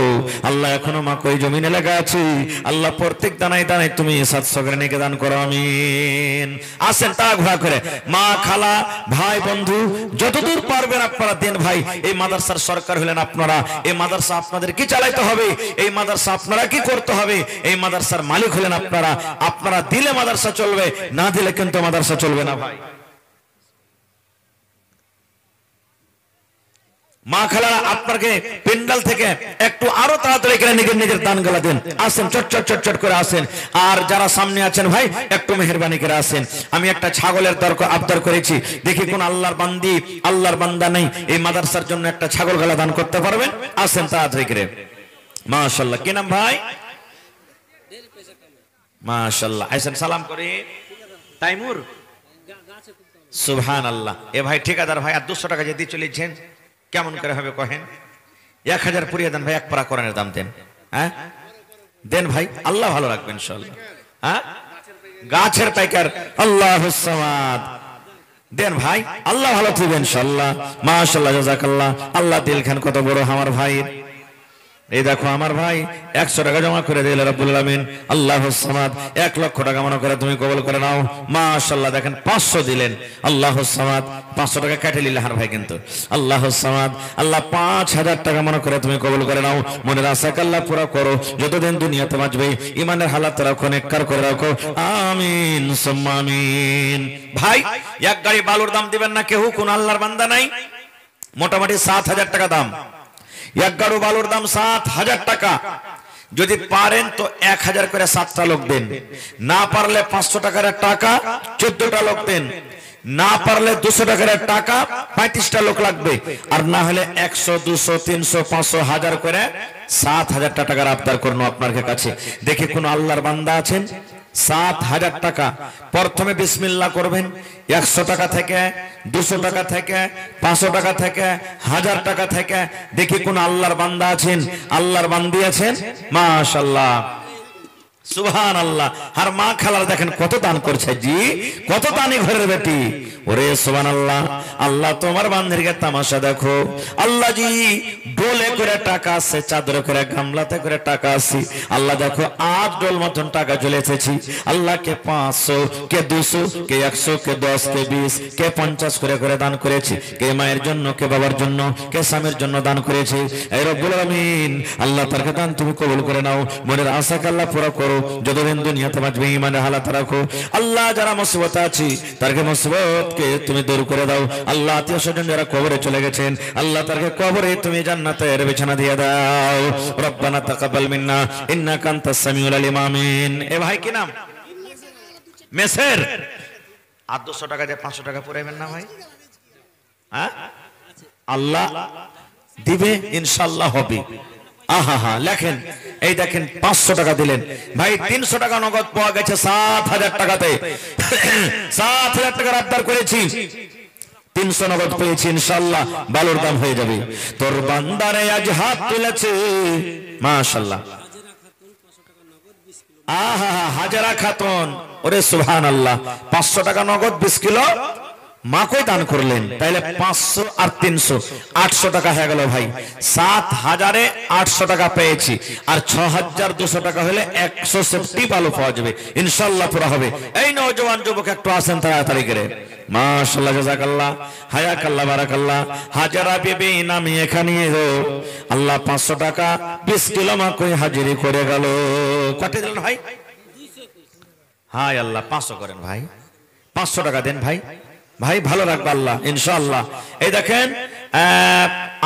আল্লাহ এখনো মা কই জমিনে লাগা আছে, আল্লাহ প্রত্যেক দানায় দানায় তুমি 700 করে নেকে দান করো, আমিন। আসেন তাক ঘোরা করে মা, খালা, ভাই, বন্ধু যতদূর পারবেন আপনারা দেন। ভাই এই মাদ্রাসার সরকার হলেন আপনারা, এই মাদ্রাসা আপনাদের কি চালাইতে হবে, এই মাদ্রাসা আপনারা কি করতে হবে, এই মাদ্রাসার মালিক হলেন আপনারা। আপনারা দিলে মাদ্রাসা চলবে, না দিলে কিন্তু মাদ্রাসা চলবে না। ভাই মা খালারা আপনাকে পেন্ডাল থেকে একটু আরো তাড়াতাড়ি করে নিজের নিজের দান গলা দেন। আসেন চট চট চট চট করে আসেন। আর যারা সামনে আছেন ভাই একটু মেহেরবানি করে আসেন। আমি একটা ছাগলের আবদার করেছি, দেখি কোন আল্লাহর বান্দি আল্লাহর বান্দা নেই এই মাদ্রাসার জন্য একটা ছাগল গলা দান করতে পারবেন। আসেন তাড়াতাড়ি করে। মাশাআল্লাহ, কি নাম ভাই? মাশাআল্লাহ, আইসেন সালাম করে। তাইমুর, সুবহানাল্লাহ। এ ভাই ঠিকাদার ভাই আর 200 টাকা যদি চলেছেন কেমন করে হবে কহেন? 1000 পুরিয়ে দেন ভাই, এক পারা কোরআনের দাম দেন। হ্যাঁ দেন ভাই, আল্লাহ ভালো রাখবেন ইনশাআল্লাহ। হ্যাঁ গাছের পাইকার আল্লাহুস সামাদ দেন ভাই, আল্লাহ ভালো থাকবেন ইনশাআল্লাহ। মাশাআল্লাহ, জাযাকাল্লাহ। আল্লাহ দিল খান কত বড় আমার ভাই। এই দেখো আমার ভাই 100 টাকা জমা করে দিল রব্বুল আলামিন। আল্লাহুস সামাদ 1 লক্ষ টাকা মনে করে তুমি কবুল করে নাও। মাশাআল্লাহ, দেখেন 500 দিলেন। আল্লাহুস সামাদ 500 টাকা কেটে নিলে হার ভাই কিন্তু। আল্লাহুস সামাদ, আল্লাহ 5000 টাকা মনে করে তুমি কবুল করে নাও। মনের আশাকে আল্লাহ পুরো করো। যতদিন দুনিয়াতে বাঁচবে ঈমানের হালাত রাখো, নেককার করে রাখো, আমিন সুম্মা আমিন। ভাই এক গাড়ি বালুর দাম দিবেন না কেউ? কোন আল্লাহর বান্দা নাই? মোটামুটি 7000 টাকা দাম। এক গাড়ু বালুর দাম 7000 টাকা। যদি পারেন তো 1000 করে 7টা লোক দেন, না পারলে 500 টাকার টাকা 14টা লোক দেন, না পারলে 200 টাকার টাকা 35টা লোক লাগবে। আর না হলে 100, 200, 300, 500, 1000 করে 7000 টাকার আবদার করুন আপনার কাছে। দেখে কোন আল্লাহর বান্দা আছেন? 7000 টাকা প্রথমে বিসমিল্লাহ করবেন। 100 টাকা থেকে, 200 টাকা থেকে, 500 টাকা থেকে, 1000 টাকা থেকে। দেখি কোন আল্লাহর বান্দা আছেন, আল্লাহর বান্দি আছেন। মাশাআল্লাহ, সুবহানাল্লাহ। আর মা খালার দেখেন কত দান করছে জি, কত দানি ঘরের বেটি। ওরে সুবহানাল্লাহ, আল্লাহ তোমার বান্দিরকে তামাশা দেখো। আল্লাহ জি ডোলে করে টাকা আছে, চাদর করে গামলাতে করে টাকা আছে। আল্লাহ দেখো 8 ডোল মতন টাকা চলে এসেছি। আল্লাহকে 500, কে 200, কে 100, কে 10, কে 20, কে 50 করে করে দান করেছি। কে মায়ের জন্য, কে বাবার জন্য, কে স্বামীর জন্য দান করেছি। এই রব্বুল আমিন, আল্লাহ তার দান তুমি কবুল করে নাও। মনের আশাকে আল্লাহ পুরো করো। যতদিন দুনিয়াতে বাঁচবে ঈমানের হালাত রাখো। আল্লাহ যারা মুসিবতে আছে তারকে মুসিবতকে তুমি দূর করে দাও। আল্লাহ আত্মীয় স্বজন যারা কবরে চলে গেছেন, আল্লাহ তারকে কবরে তুমি জান্নাতের বিছানা দিয়ে দাও। রব্বানা তাকাব্বাল মিন্না ইন্নাকা আনতাস সামিউল আলিম, আমিন। এ ভাই কি নাম? মেসের। আর 200 টাকা দিয়ে 500 টাকা পুরাইবেন না ভাই? হ্যাঁ আল্লাহ দিবে ইনশাআল্লাহ, হবে। আহা হা, লেখেন। এই দেখেন 500 টাকা দিলেন ভাই, 300 টাকা নগদ পাওয়া গেছে 7000 টাকাতে। 7000 টাকার আবদার করেছি, 300 নগদ পেয়েছি। ইনশাআল্লাহ বালুর দাম হয়ে যাবে। তোর বান্দারে আজ হাত তুলেছে। মাশাআল্লাহ, আহা হা, হাজারা খাতুন। ওরে সুবহানাল্লাহ, 500 টাকা নগদ 20 কিলো মাকেই দান করলেন। তাইলে 500 আর 300 800 টাকা হয়ে গেল ভাই। 7000-এ 800 টাকা পেয়েছি। আর 6200 টাকা হলে 170 বালু পাওয়া যাবে ইনশাআল্লাহ, পুরো হবে। এই নওজোয়ান যুবক একটু আসেন তাড়াতাড়ি করে। মাশাআল্লাহ, জাযাকাল্লাহ, হায়াকাল্লাহ, বারাকাল্লাহ। হাজারা বিবি নামি এখানে এলো। আল্লাহ 500 টাকা 20 কিলো মাকে হাজিরি করে গেল। কত দিলেন ভাই? হায় আল্লাহ 500 করেন ভাই, 500 টাকা দেন ভাই, ভাই ভালো রাখবে আল্লাহ ইনশাআল্লাহ। এই দেখেন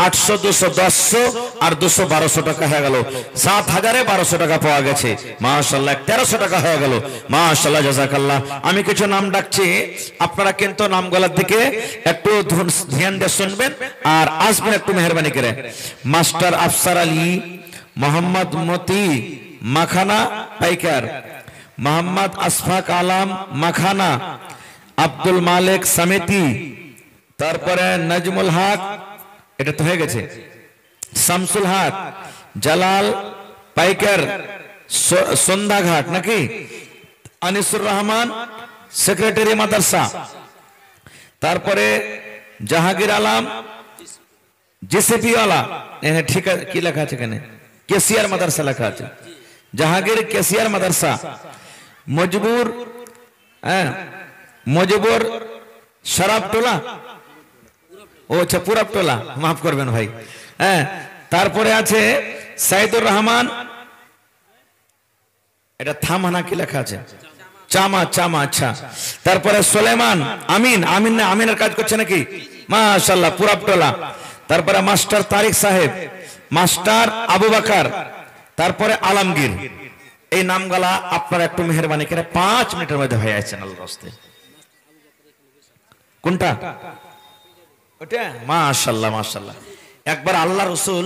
800 200 1000 আর 200 1200 টাকা হয়ে গেল, 7012 টাকা পাওয়া গেছে মাশাআল্লাহ। 1300 টাকা হয়ে গেল মাশাআল্লাহ, জাযাকাল্লাহ। আমি কিছু নাম ডাকছি, আপনারা কিন্তু নামগুলোর দিকে একটু ধ্যান দিয়ে শুনবেন আর আসবেন একটু মেহেরবানি করে। মাস্টার আফসার আলী, মোহাম্মদ মতি মাখানা পাইকার, মোহাম্মদ আশফাক আলম মাখানা, আব্দুল মালিক সামিতি, তারপরে নাজমুল হক, এটা তো হয়ে গেছে, শামসুল হক, জালাল পাইকার সন্ধ্যাঘাট নাকি, আনিসুর রহমান সেক্রেটারি মাদ্রাসা, তারপরে জাহাঙ্গীর আলম জিসিপি ওয়ালা, ঠিক আছে কি লেখা আছে এখানে, কেসিয়ার মাদ্রাসা লেখা আছে, জাহাঙ্গীর কেসিয়ার মাদ্রাসা, মজবুর মজবুর শরাবটোলা, ও আচ্ছা পুরাবটোলা, মাফ করবেন ভাই। হ্যাঁ, তারপরে আছে সাইদুর রহমান, এটা থামানা কি লেখা আছে, চামা চামা, আচ্ছা। তারপরে সুলেমান আমিন, আমিন না আমিনের কাজ করছে নাকি, মাশাআল্লাহ পুরাবটোলা। তারপরে মাস্টার তারিক সাহেব, মাস্টার আবু বকর, তারপরে আলমগীর। এই নামগুলা আপনারা একটু মেহেরবানি করে 5 মিনিটের মধ্যে হয়ে আসছেন আল্লাহর রাস্তায়। কোনটা ওটা, মাশাআল্লাহ মাশাআল্লাহ। একবার আল্লাহ রাসূল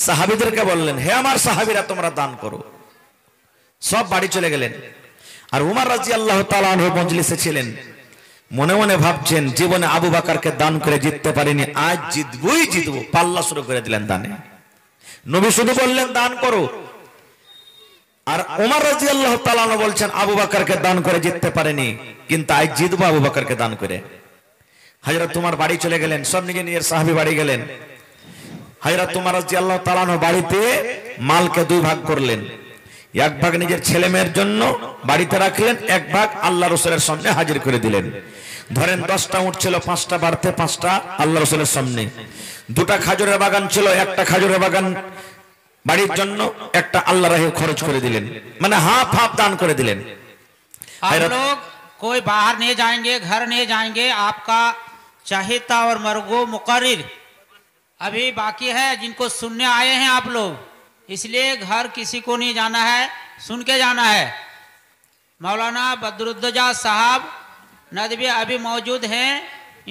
সাহাবীদেরকে বললেন, হে আমার সাহাবীরা তোমরা দান করো, সব বাড়ি চলে গেলেন। আর উমর রাদিয়াল্লাহু তাআলা আনহু মজলিসে ছিলেন, মনে মনে ভাবছেন জীবনে আবু বকরকে দান করে জিততে পারিনি, আজ জিতবই জিতবো, পাল্লা শুরু করে দিলেন দানে। নবী শুধু বললেন দান করো, আর উমর রাদিয়াল্লাহু তাআলা আনহু বলছেন আবু বকরকে দান করে জিততে পারেনি, কিন্তু আজ জিতবো আবু বকরকে দান করে। হযরত উমর বাড়ি চলে গেলেন, সব নিজের নিজের সাহাবী বাড়ি গেলেন। হযরত উমর রাদিয়াল্লাহু তাআলা আনহু বাড়িতে মালকে 2 ভাগ করলেন, 1 ভাগ নিজের ছেলে মেয়ের জন্য বাড়িতে রাখলেন, 1 ভাগ আল্লাহ রাসূলের সামনে হাজির করে দিলেন। ধরেন 10টা উট ছিল, 5টা বাড়তে 5টা আল্লাহ রাসূলের সামনে। 2টা খাজুরের বাগান ছিল, 1টা খাজুরের বাগান বাড়ির জন্য, 1টা আল্লাহর রাহে খরচ করে দিলেন, মানে হাফ হাফ দান করে দিলেন। आप लोग कोई बाहर नहीं जाएंगे, घर नहीं जाएंगे, आपका चाहता और मरगो मुकर्रिर अभी बाकी है, जिनको सुनने आए हैं आप लोग, इसलिए घर किसी को नहीं जाना है, सुन के जाना है। मौलाना बदरुद्दोजा साहब नदवी अभी मौजूद हैं,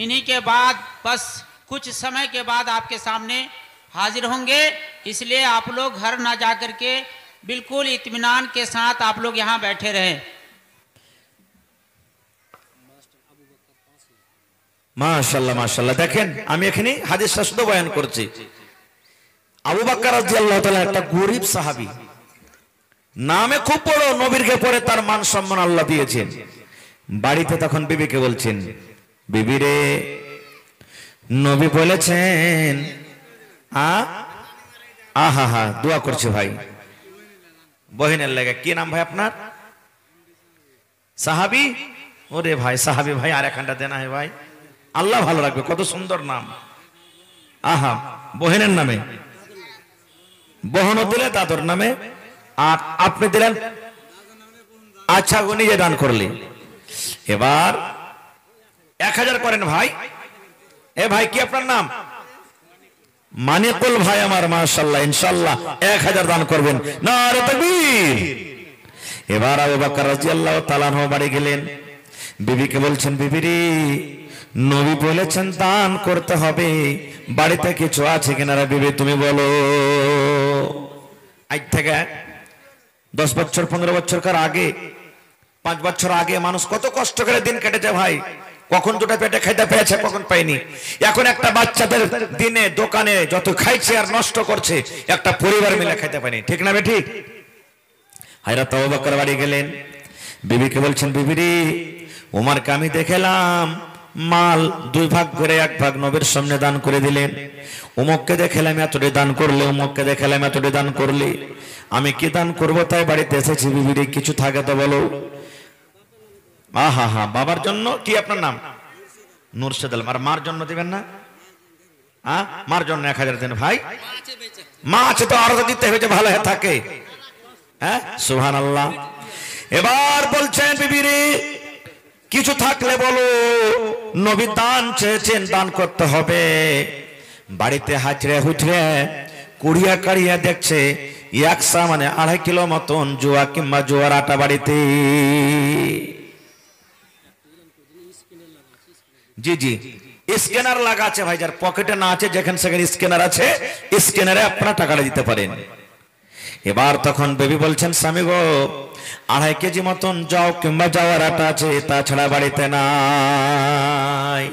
इन्हीं के बाद बस कुछ समय के बाद आपके सामने हाजिर होंगे, इसलिए आप लोग घर ना जा कर के बिल्कुल इत्मीनान के साथ आप लोग यहाँ बैठे रहें। মাশাআল্লাহ মাশাআল্লাহ। দেখেন আমি এখানে হাদিসটা শুধু বয়ান করছি। আবু বকর রাদিয়াল্লাহু তাআলা একটা গরীব সাহাবী, নামে খুব বড়, নবীরকে পরে তার মান সম্মান আল্লাহ দিয়েছেন। বাড়িতে তখন বিবিকে বলছেন, বিবি রে, নবী বলেছেন আহা হা, দোয়া করছে ভাই বহিনের লাগে। কি নাম ভাই আপনার? সাহাবী? ওরে ভাই সাহাবী ভাই, আর একখানটা দেনা হয় ভাই, আল্লাহ ভালো রাখবে, কত সুন্দর নাম। আহা, বহিনের নামে, বহনও দিলে দাদর নামে, আর আপনি দিলেন, আচ্ছা ও নিজে দান করলি। এবার 1000 করেন ভাই। এ ভাই কি আপনার নাম? মানিকুল ভাই আমার, মাশাআল্লাহ ইনশাআল্লাহ 1000 দান করবেন, নারে তাকবীর। এবার আবু বকর রাদিয়াল্লাহু তাআলা আনহু বাড়ি গেলেন, বিবিকে বলছেন, বিবি রে, নবী বলেছেন দান করতে হবে, বাড়িতে কিছু আছে কিনা রে বিবি তুমি বলো। আজ থেকে 10 বছর 15 বছরকার আগে, 5 বছর আগে মানুষ কত কষ্ট করে দিন কেটেছে ভাই, কখন দুটো পেটে খাইতে পেয়েছে, কখন পাইনি। এখন একটা বাচ্চাদের দিনে দোকানে যত খাইছে আর নষ্ট করছে, একটা পরিবার মিলে খাইতে পায়নি, ঠিক না বে ঠিক? হযরত আবু বকর বাড়ি গেলেন, বিবিকে বলছেন, বিবি রে, ওমরকে আমি দেখলাম মাল 2 ভাগ করে 1 ভাগ নবীর সামনে দান করে দিলেন, অমুককে দেখলাম এতটি দান করলে, অমুককে দেখলাম এতটি দান করলে, আমি কি দান করব তাই বাড়িতে এসেছি, বিবি রে কিছু থাকে তো বলো। আহা হা, বাবার জন্য কি আপনার নাম? মুর্শিদ আলম। আর মার জন্য দিবেন না? মার জন্য 1000 দেন ভাই। মা আছে তো আরো দিতে হবে, ভালো হয়ে থাকে। হ্যাঁ সুবহানাল্লাহ। এবার বলছেন বিবিরে কিছু থাকলে বলো, নবী দান চেয়েছেন, দান করতে হবে। বাড়িতে হাজরে হুজরে কুড়িয়া কাড়িয়া দেখছে একসা মানে 2.5 কিলো মতন জোয়া কিংবা জোয়ার আটা বাড়িতে। জি জি স্ক্যানার লাগা আছে ভাই, যার পকেটে না আছে যেখানে সেখানে স্ক্যানার আছে, স্ক্যানারে আপনারা টাকাটা দিতে পারেন। এবার তখন বেবি বলছেন স্বামী গো 2.5 কেজি মতন যাও কিংবা যাওয়ার আটা আছে, তাছাড়া বাড়িতে নাই।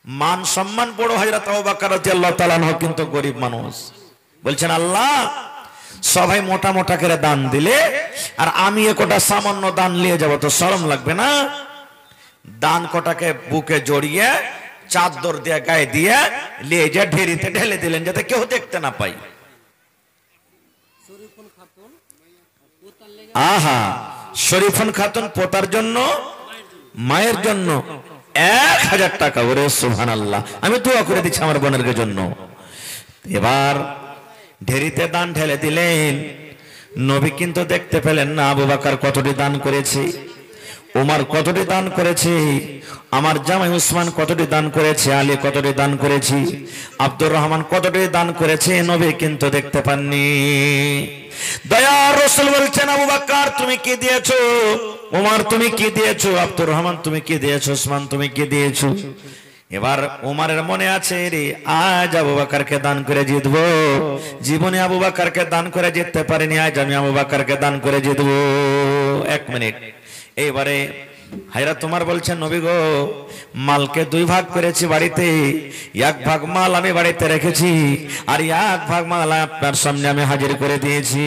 মান সম্মান বড় হযরত আবু বকর রাদিয়াল্লাহু তাআলা আনহু কিন্তু গরিব মানুষ। বলছেন আল্লাহ সবাই মোটা মোটা করে দান দিলে আর আমি একটা সামান্য দান নিয়ে যাব তো শরম লাগবে না? দান কটাকে বুকে জড়িয়ে চাদর দিয়ে গায়ে দিয়ে নিয়ে যা ঢেরিতে ঢেলে দিলেন যাতে কেউ দেখতে না পাই। আহা শরীফুন খাতুন পোতার জন্য মায়ের জন্য 1000 টাকা। ওরে সুবহানাল্লাহ, আমি দোয়া করে দিচ্ছি আমার বোনের জন্য। এবার ঢেরিতে দান ঢেলে দিলেন। নবী কিন্তু দেখতে পেলেন না আবু বকর কতটি দান করেছে, উমর কতটি দান করেছে, আমার জামাই উসমান কতটি দান করেছে, আলী কতটি দান করেছে, আব্দুর রহমান কতটি দান করেছে, নবী কিন্তু দেখতে পাননি। দয়ার রাসূল বলছেন আবু বকর তুমি কি দিয়েছো, উমর তুমি কি দিয়েছো, আব্দুর রহমান তুমি কি দিয়েছো, উসমান তুমি কি দিয়েছো? এবার উমরের মনে আছে রে আজ আবু বকরকে দান করে জিতবো, জীবনে আবু বকরকে দান করে জিততে পারিনি, আজ আমি আবু বকরকে দান করে জিতবো। 1 মিনিট। এইবারে হায়রা তোমার বলছেন নবী গো মালকে 2 ভাগ করেছি বাড়িতে, 1 ভাগ মাল আমি বাড়িতে রেখেছি আর 1 ভাগ মাল আপনার সামনে আমি হাজির করে দিয়েছি।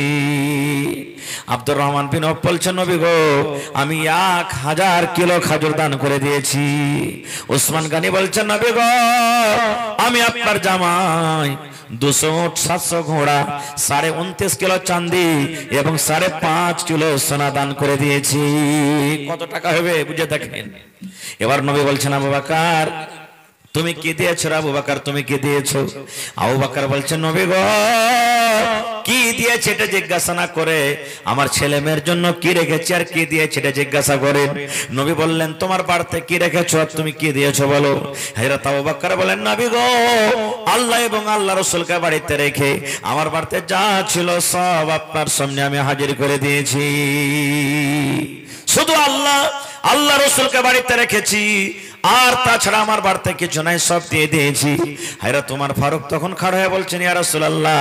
আব্দুর রহমান বিন আওফ বলছেন নবী গো আমি 1000 কিলো খাজুর দান করে দিয়েছি। ওসমান গনি বলছেন নবী গো আমি আপনার জামাই 200 উট 700 ঘোড়া 29.5 কিলো চাঁদি এবং 5.5 কিলো সোনা দান করে দিয়েছি। কত টাকা হবে বুঝে দেখেন। এবার নবী বলছেন আবু বকর তুমি কি দিয়েছো আবু বকর তুমি কি দিয়েছো? আবু বকর বলছেন নবী গো কি দিয়েছে এটা জিজ্ঞাসা না করে আমার ছেলে মেয়ের জন্য কি রেখেছি আর কি দিয়েছে এটা জিজ্ঞাসা করেন। নবী বললেন তোমার বাড়িতে কি রেখেছো আর তুমি কি দিয়েছো বলো। হযরত আবু বকর বলেন নবী গো আল্লাহ এবং আল্লাহ রাসূলকে বাড়িতে রেখে আমার বাড়িতে যা ছিল সব আপনার সামনে আমি হাজির করে দিয়েছি। শুধু আল্লাহ রাসূলকে বাড়িতে রেখেছি আর তাছাড়া আমার বাড়িতে কিছু নাই, সব দিয়ে দিয়েছি। হযরত ওমর ফারুক তখন খাড়া হয়ে বলছেন ইয়া রাসূলুল্লাহ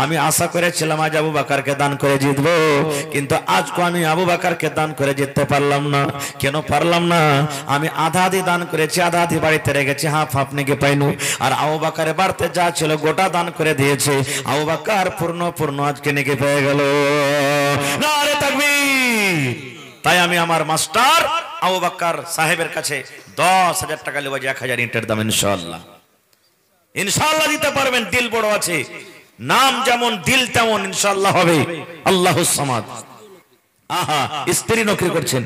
আমি আশা করেছিলাম আজ আবু বকরকে দান করে জিতবো, কিন্তু আজকে আমি আবু বকরকে দান করে জিততে পারলাম না। কেন পারলাম না? আমি আধা আধি দান করেছি, আধা আধি বাড়িতে রেখেছি, হাফ হাফ নাকি পাইনু। আর আবু বকরের বাড়িতে যা ছিল গোটা দান করে দিয়েছে, আবু বকর পূর্ণ আজকে নাকি পেয়ে গেল। নারে তাকবীর। তাই আমি আমার মাস্টার আবু বকর সাহেবের কাছে 10,000 টাকা নেব, 1000 ইটের দাম ইনশাআল্লাহ ইনশাআল্লাহ দিতে পারবেন। দিল বড় আছে, নাম যেমন দিল তেমন ইনশাআল্লাহ হবে। আল্লাহুস সামাদ। আহা স্ত্রী নকরি করছেন,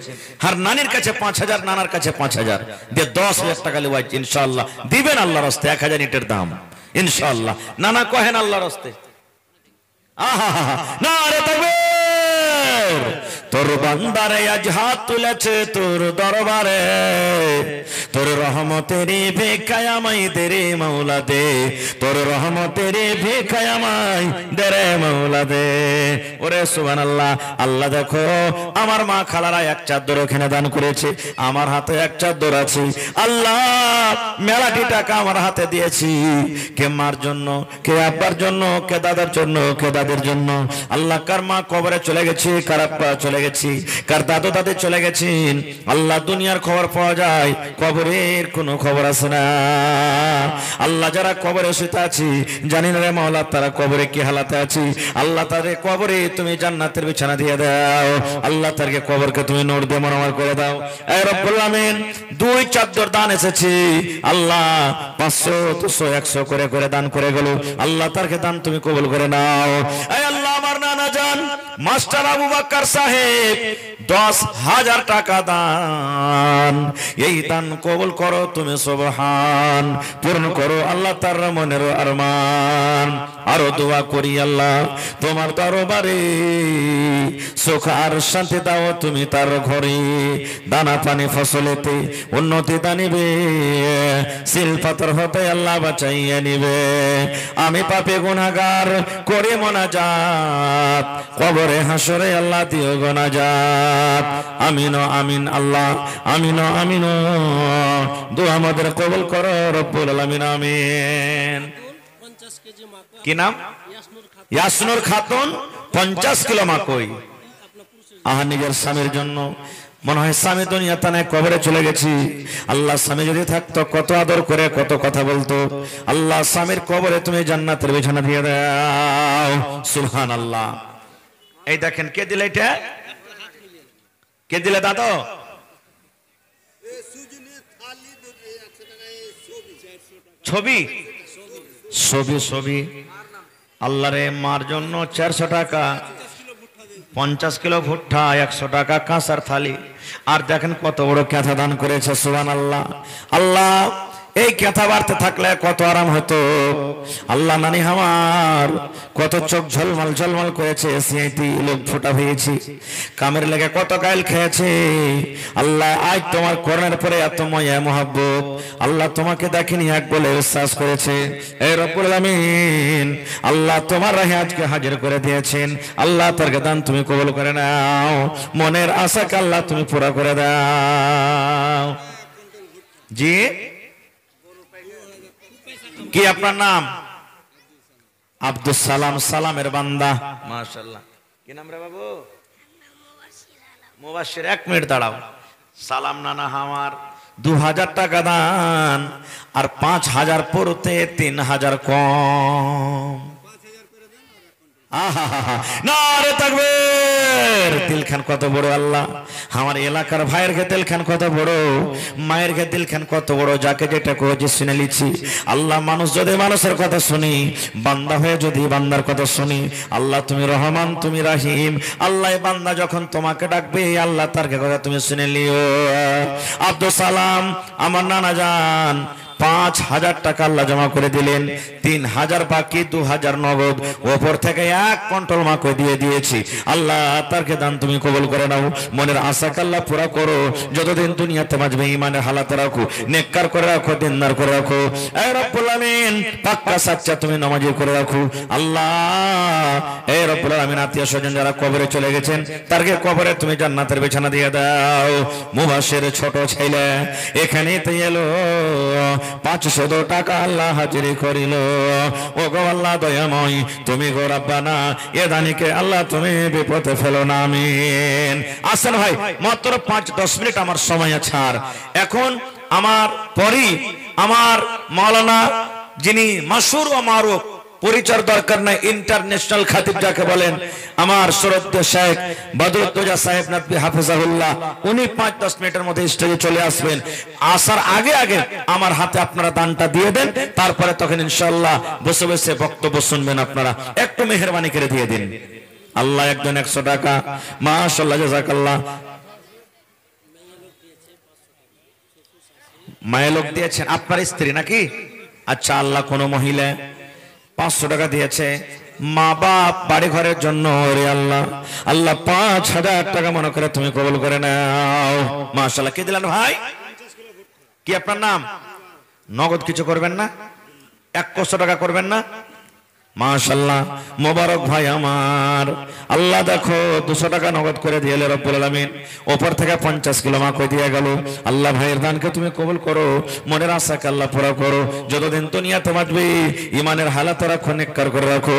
আর নানির কাছে 5,000 নানার কাছে 5,000 দিয়ে 10,000 টাকা নেব ইনশাআল্লাহ দিবেন আল্লাহর রাস্তে। 1000 ইটের দাম ইনশাআল্লাহ। নানা কহেন আল্লাহর রাস্তে। আহা নারে তাকবীর। তোর বান্দারে আজ হাত তুলেছে তোর দরবারে, তোর রহমতের ভিখায় আমায় দে রে মাওলা দে, তোর রহমতের ভিখায় আমায় দে রে মাওলা দে। ওরে সুবহানাল্লাহ। আল্লাহ দেখো আমার মা খালারা 1 চাদর ওখানে দান করেছে, আমার হাতে 1 চাদর আছে। আল্লাহ মেলাটি টাকা আমার হাতে দিয়েছি, কে মার জন্য, কে আব্বার জন্য, কে দাদার জন্য, কে দাদের জন্য। আল্লাহ কার মা কবরে চলে গেছে, কার আব্বা চলে গেছি, কার দাদু দাদি চলে গেছেন। আল্লাহ দুনিয়ার খবর পাওয়া যায়, কবরের কোনো খবর আছে না। আল্লাহ যারা কবরে শুতে আছে জানি না রে মাওলা তারা কবরে কি হালাতে আছে। আল্লাহ তাদের কবরে তুমি জান্নাতের বিছানা দিয়ে দাও। আল্লাহ তাদেরকে কবরকে তুমি নূর দিয়ে মনোময় করে দাও। এ রব্বুল আমিন 2 চাদর দান এসেছে, আল্লাহ 500 200 100 করে করে দান করে গেল। আল্লাহ তারকে দান তুমি কবুল করে নাও। এ আল্লাহ আমার নানা জান মাস্টার আবু বকর সাহেব 10,000 টাকা দান, এই দান কবুল করো তুমি সুবহান, পূর্ণ করো আল্লাহ তার মনের আরমান। আরো দোয়া করি আল্লাহ তোমার দরবারে সুখ আর শান্তি দাও তুমি তার ঘরে, দানা পানি ফসলেতে উন্নতি দানিবে, সিল পাথর হতে আল্লাহ বাঁচাইয়া নিবে। আমি পাপে গুনাহগার করে মোনাজাত, কবরে হাসরে আল্লাহ দিও গোনাজাত। আমিন আমিন আল্লাহ, আমিন আমিন। দোয়া আমাদের কবুল করো রব্বুল আলামিন, আমিন। কি নাম? ইয়াসনুর খাতুন 50 কিলো মাকই। আহা, নিজের স্বামীর জন্য মনে হয় স্বামী দুনিয়াতে নাই, কবরে চলে গেছি। আল্লাহ স্বামী যদি থাকতো কত আদর করে কত কথা বলতো। আল্লাহ স্বামীর কবরে তুমি জান্নাতের বিছানা দিয়ে দাও। সুবহানাল্লাহ। এই দেখেন কে দিলে এটা? কে দিলে দাদা? ছবি ছবি ছবি আল্লাহ রে, মার জন্য 400 টাকা, 50 কিলো ভুট্টা, 100 টাকা কাঁসার থালি। আর দেখেন কত বড় ক্যাথা দান করেছে। সুবহানাল্লাহ। আল্লাহ এই ক্যাথা বাড়তে থাকলে কত আরাম হতো। আল্লাহ নানি আমার কত চোখ ঝলমল ঝলমল করেছে, সিআইটি লোক ফোটা হয়েছি, কামের লেগে কত গাইল খেয়েছে। আল্লাহ আজ তোমার করোনার পরে এত ময়া মোহাব্বত, আল্লাহ তোমাকে দেখিনি এক বলে বিশ্বাস করেছে। এই রব্বুল আলামিন আল্লাহ তোমার রাহে আজকে হাজির করে দিয়েছেন। আল্লাহ তার দান তুমি কবুল করে নাও, মনের আশাকে আল্লাহ তুমি পুরা করে দাও। জি, কি আপনার নাম? আব্দুল সালাম, সালামের বান্দা। মাশাআল্লাহ। কি নাম রে বাবু? মুবাশশির। 1 মিনিট দাঁড়াও। সালাম নানা আমার 2000 টাকা দান, আর 5000 পড়তে 3000 কম। নারে তাকবীর। দিলখান কত বড় আল্লাহ। আমার এলাকার ভাইয়ের কে দিলখান কত বড়, মায়ের কে দিলখান কত বড়। যাকে যেটা করেছি শুনে লিছি। আল্লাহ মানুষ যদি মানুষের কথা শুনি, বান্দা হয়ে যদি বান্দার কথা শুনি, আল্লাহ তুমি রহমান তুমি রাহিম। আল্লাহ বান্দা যখন তোমাকে ডাকবে আল্লাহ তার কথা তুমি শুনে লিও। আব্দুল সালাম আমার নানা জান 5000 টাকা আল্লাহ জমা করে দিলেন, 3000 বাকি, 2000 নগদ, ওপর থেকে 1 কুইন্টাল মাকই দিয়ে দিয়েছি। আল্লাহ তারকে দান তুমি কবুল করে নাও, মনের আশাকে আল্লাহ পুরা করো। যতদিন দুনিয়াতে বাঁচবে ইমানের হালাতে রাখো, নেককার করে রাখো, দিনদার করে রাখো। এই রব্বুল আমিন পাক্কা সাচ্চা তুমি নামাজি করে রাখো। আল্লাহ এই রব্বুল আমিন আত্মীয় স্বজন যারা কবরে চলে গেছেন তারকে কবরে তুমি জান্নাতের বিছানা দিয়ে দাও। মুবাশশির ছোট ছেলে এখানেই তো এলো, 500 টাকা আল্লাহ হাজিরি করিল। ও গো আল্লাহ দয়াময় তুমি গো রাব্বানা, এ দানিকে আল্লাহ তুমি বিপদে ফেলো না, আমিন। আসেন ভাই, মাত্র 5-10 মিনিট আমার সময় আছে। আর এখন আমার পরই আমার মাওলানা, যিনি মাশহুর ও মারুফ, পরিচয় দরকার নাই, ইন্টারন্যাশনাল খাতিব যাকে বলেন, আমার শ্রদ্ধেয় শেখ বদরুদ্দোজা সাহেব নবী হাফেজাহুল্লাহ, উনি 5-10 মিনিটের মধ্যে স্টেজে চলে আসবেন। আসার আগে আগে আমার হাতে আপনারা দানটা দিয়ে দেন, তারপরে তখন ইনশাআল্লাহ বসে বসে বক্তব্য শুনবেন। আপনারা একটু মেহেরবানি করে দিয়ে দিন। আল্লাহ একজন 100 টাকা, মাশাআল্লাহ, জাযাকাল্লাহ। মায়ের লোক দিয়েছেন আপনার স্ত্রী নাকি? আচ্ছা, আল্লাহ কোন মহিলা 500 টাকা দিয়েছে মা বাপ বাড়ি ঘরের জন্য। রে আল্লাহ, আল্লাহ 5000 টাকা মনে করে তুমি কবুল করে নাও। মাশাআল্লাহ। কে দিলেন ভাই? কি আপনার নাম? নগদ কিছু করবেন না? 100 টাকা করবেন না? মাশাআল্লাহ, মোবারক ভাই আমার। আল্লাহ দেখো 200 টাকা নগদ করে দিয়েলে রব্বুল আলামিন, ওপর থেকে 50 কিলো মাকই দিয়ে গেল। আল্লাহ ভাইয়ের দানকে তুমি কবুল করো, মনের আশাকে আল্লাহ পুরা করো। যতদিন দুনিয়াতে বাঁচবে ইমানের হালাত রাখো, নেককার করে রাখো,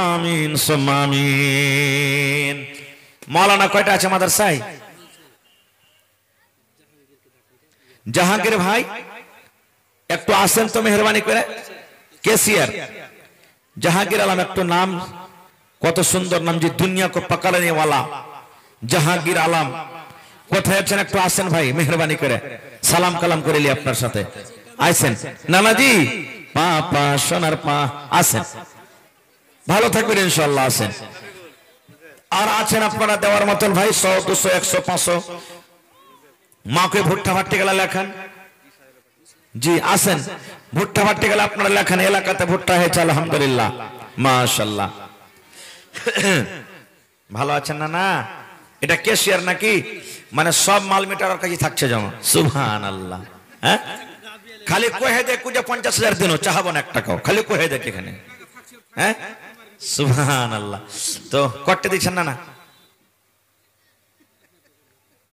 আমিন সুম্মা আমিন। মাওলানা কয়টা আছে মাদ্রাসায়? জাহাঙ্গীর ভাই একটু আসেন তো মেহেরবানি করে। কেসিয়ার জাহাঙ্গীর আলম, একটু নাম, কত সুন্দর নাম, যে দুনিয়া কো পাকানে ওয়ালা জাহাঙ্গীর আলম। কোথায় আছেন? একটু আসেন ভাই মেহেরবানি করে, সালাম কালাম করে লি আপনার সাথে। আইছেন নানাজি, পা পা সোনার পা, আসেন, ভালো থাকবেন ইনশাআল্লাহ। আসেন। আর আছেন আপনারা দেওয়ার মতন ভাই 100, 200, 100, 500 মাকে ভুট্টা ভাট্টি গেলা লেখান। জি আসেন, ভুট্টা ভাট্টি গেলে আপনারা লেখান। এলাকাতে ভুট্টা হয়েছে আলহামদুলিল্লাহ। মাশাআল্লাহ। ভালো আছেন না? না এটা ক্যাশিয়ার নাকি? মানে সব মাল মিটার কাছে থাকছে জমা। সুবহানাল্লাহ। হ্যাঁ খালি কহে দে কুজে 50,000 দিনও চাহাবো না 1 টাকাও, খালি কহে দেখ এখানে। হ্যাঁ সুবহানাল্লাহ। তো করতে দিচ্ছেন না? না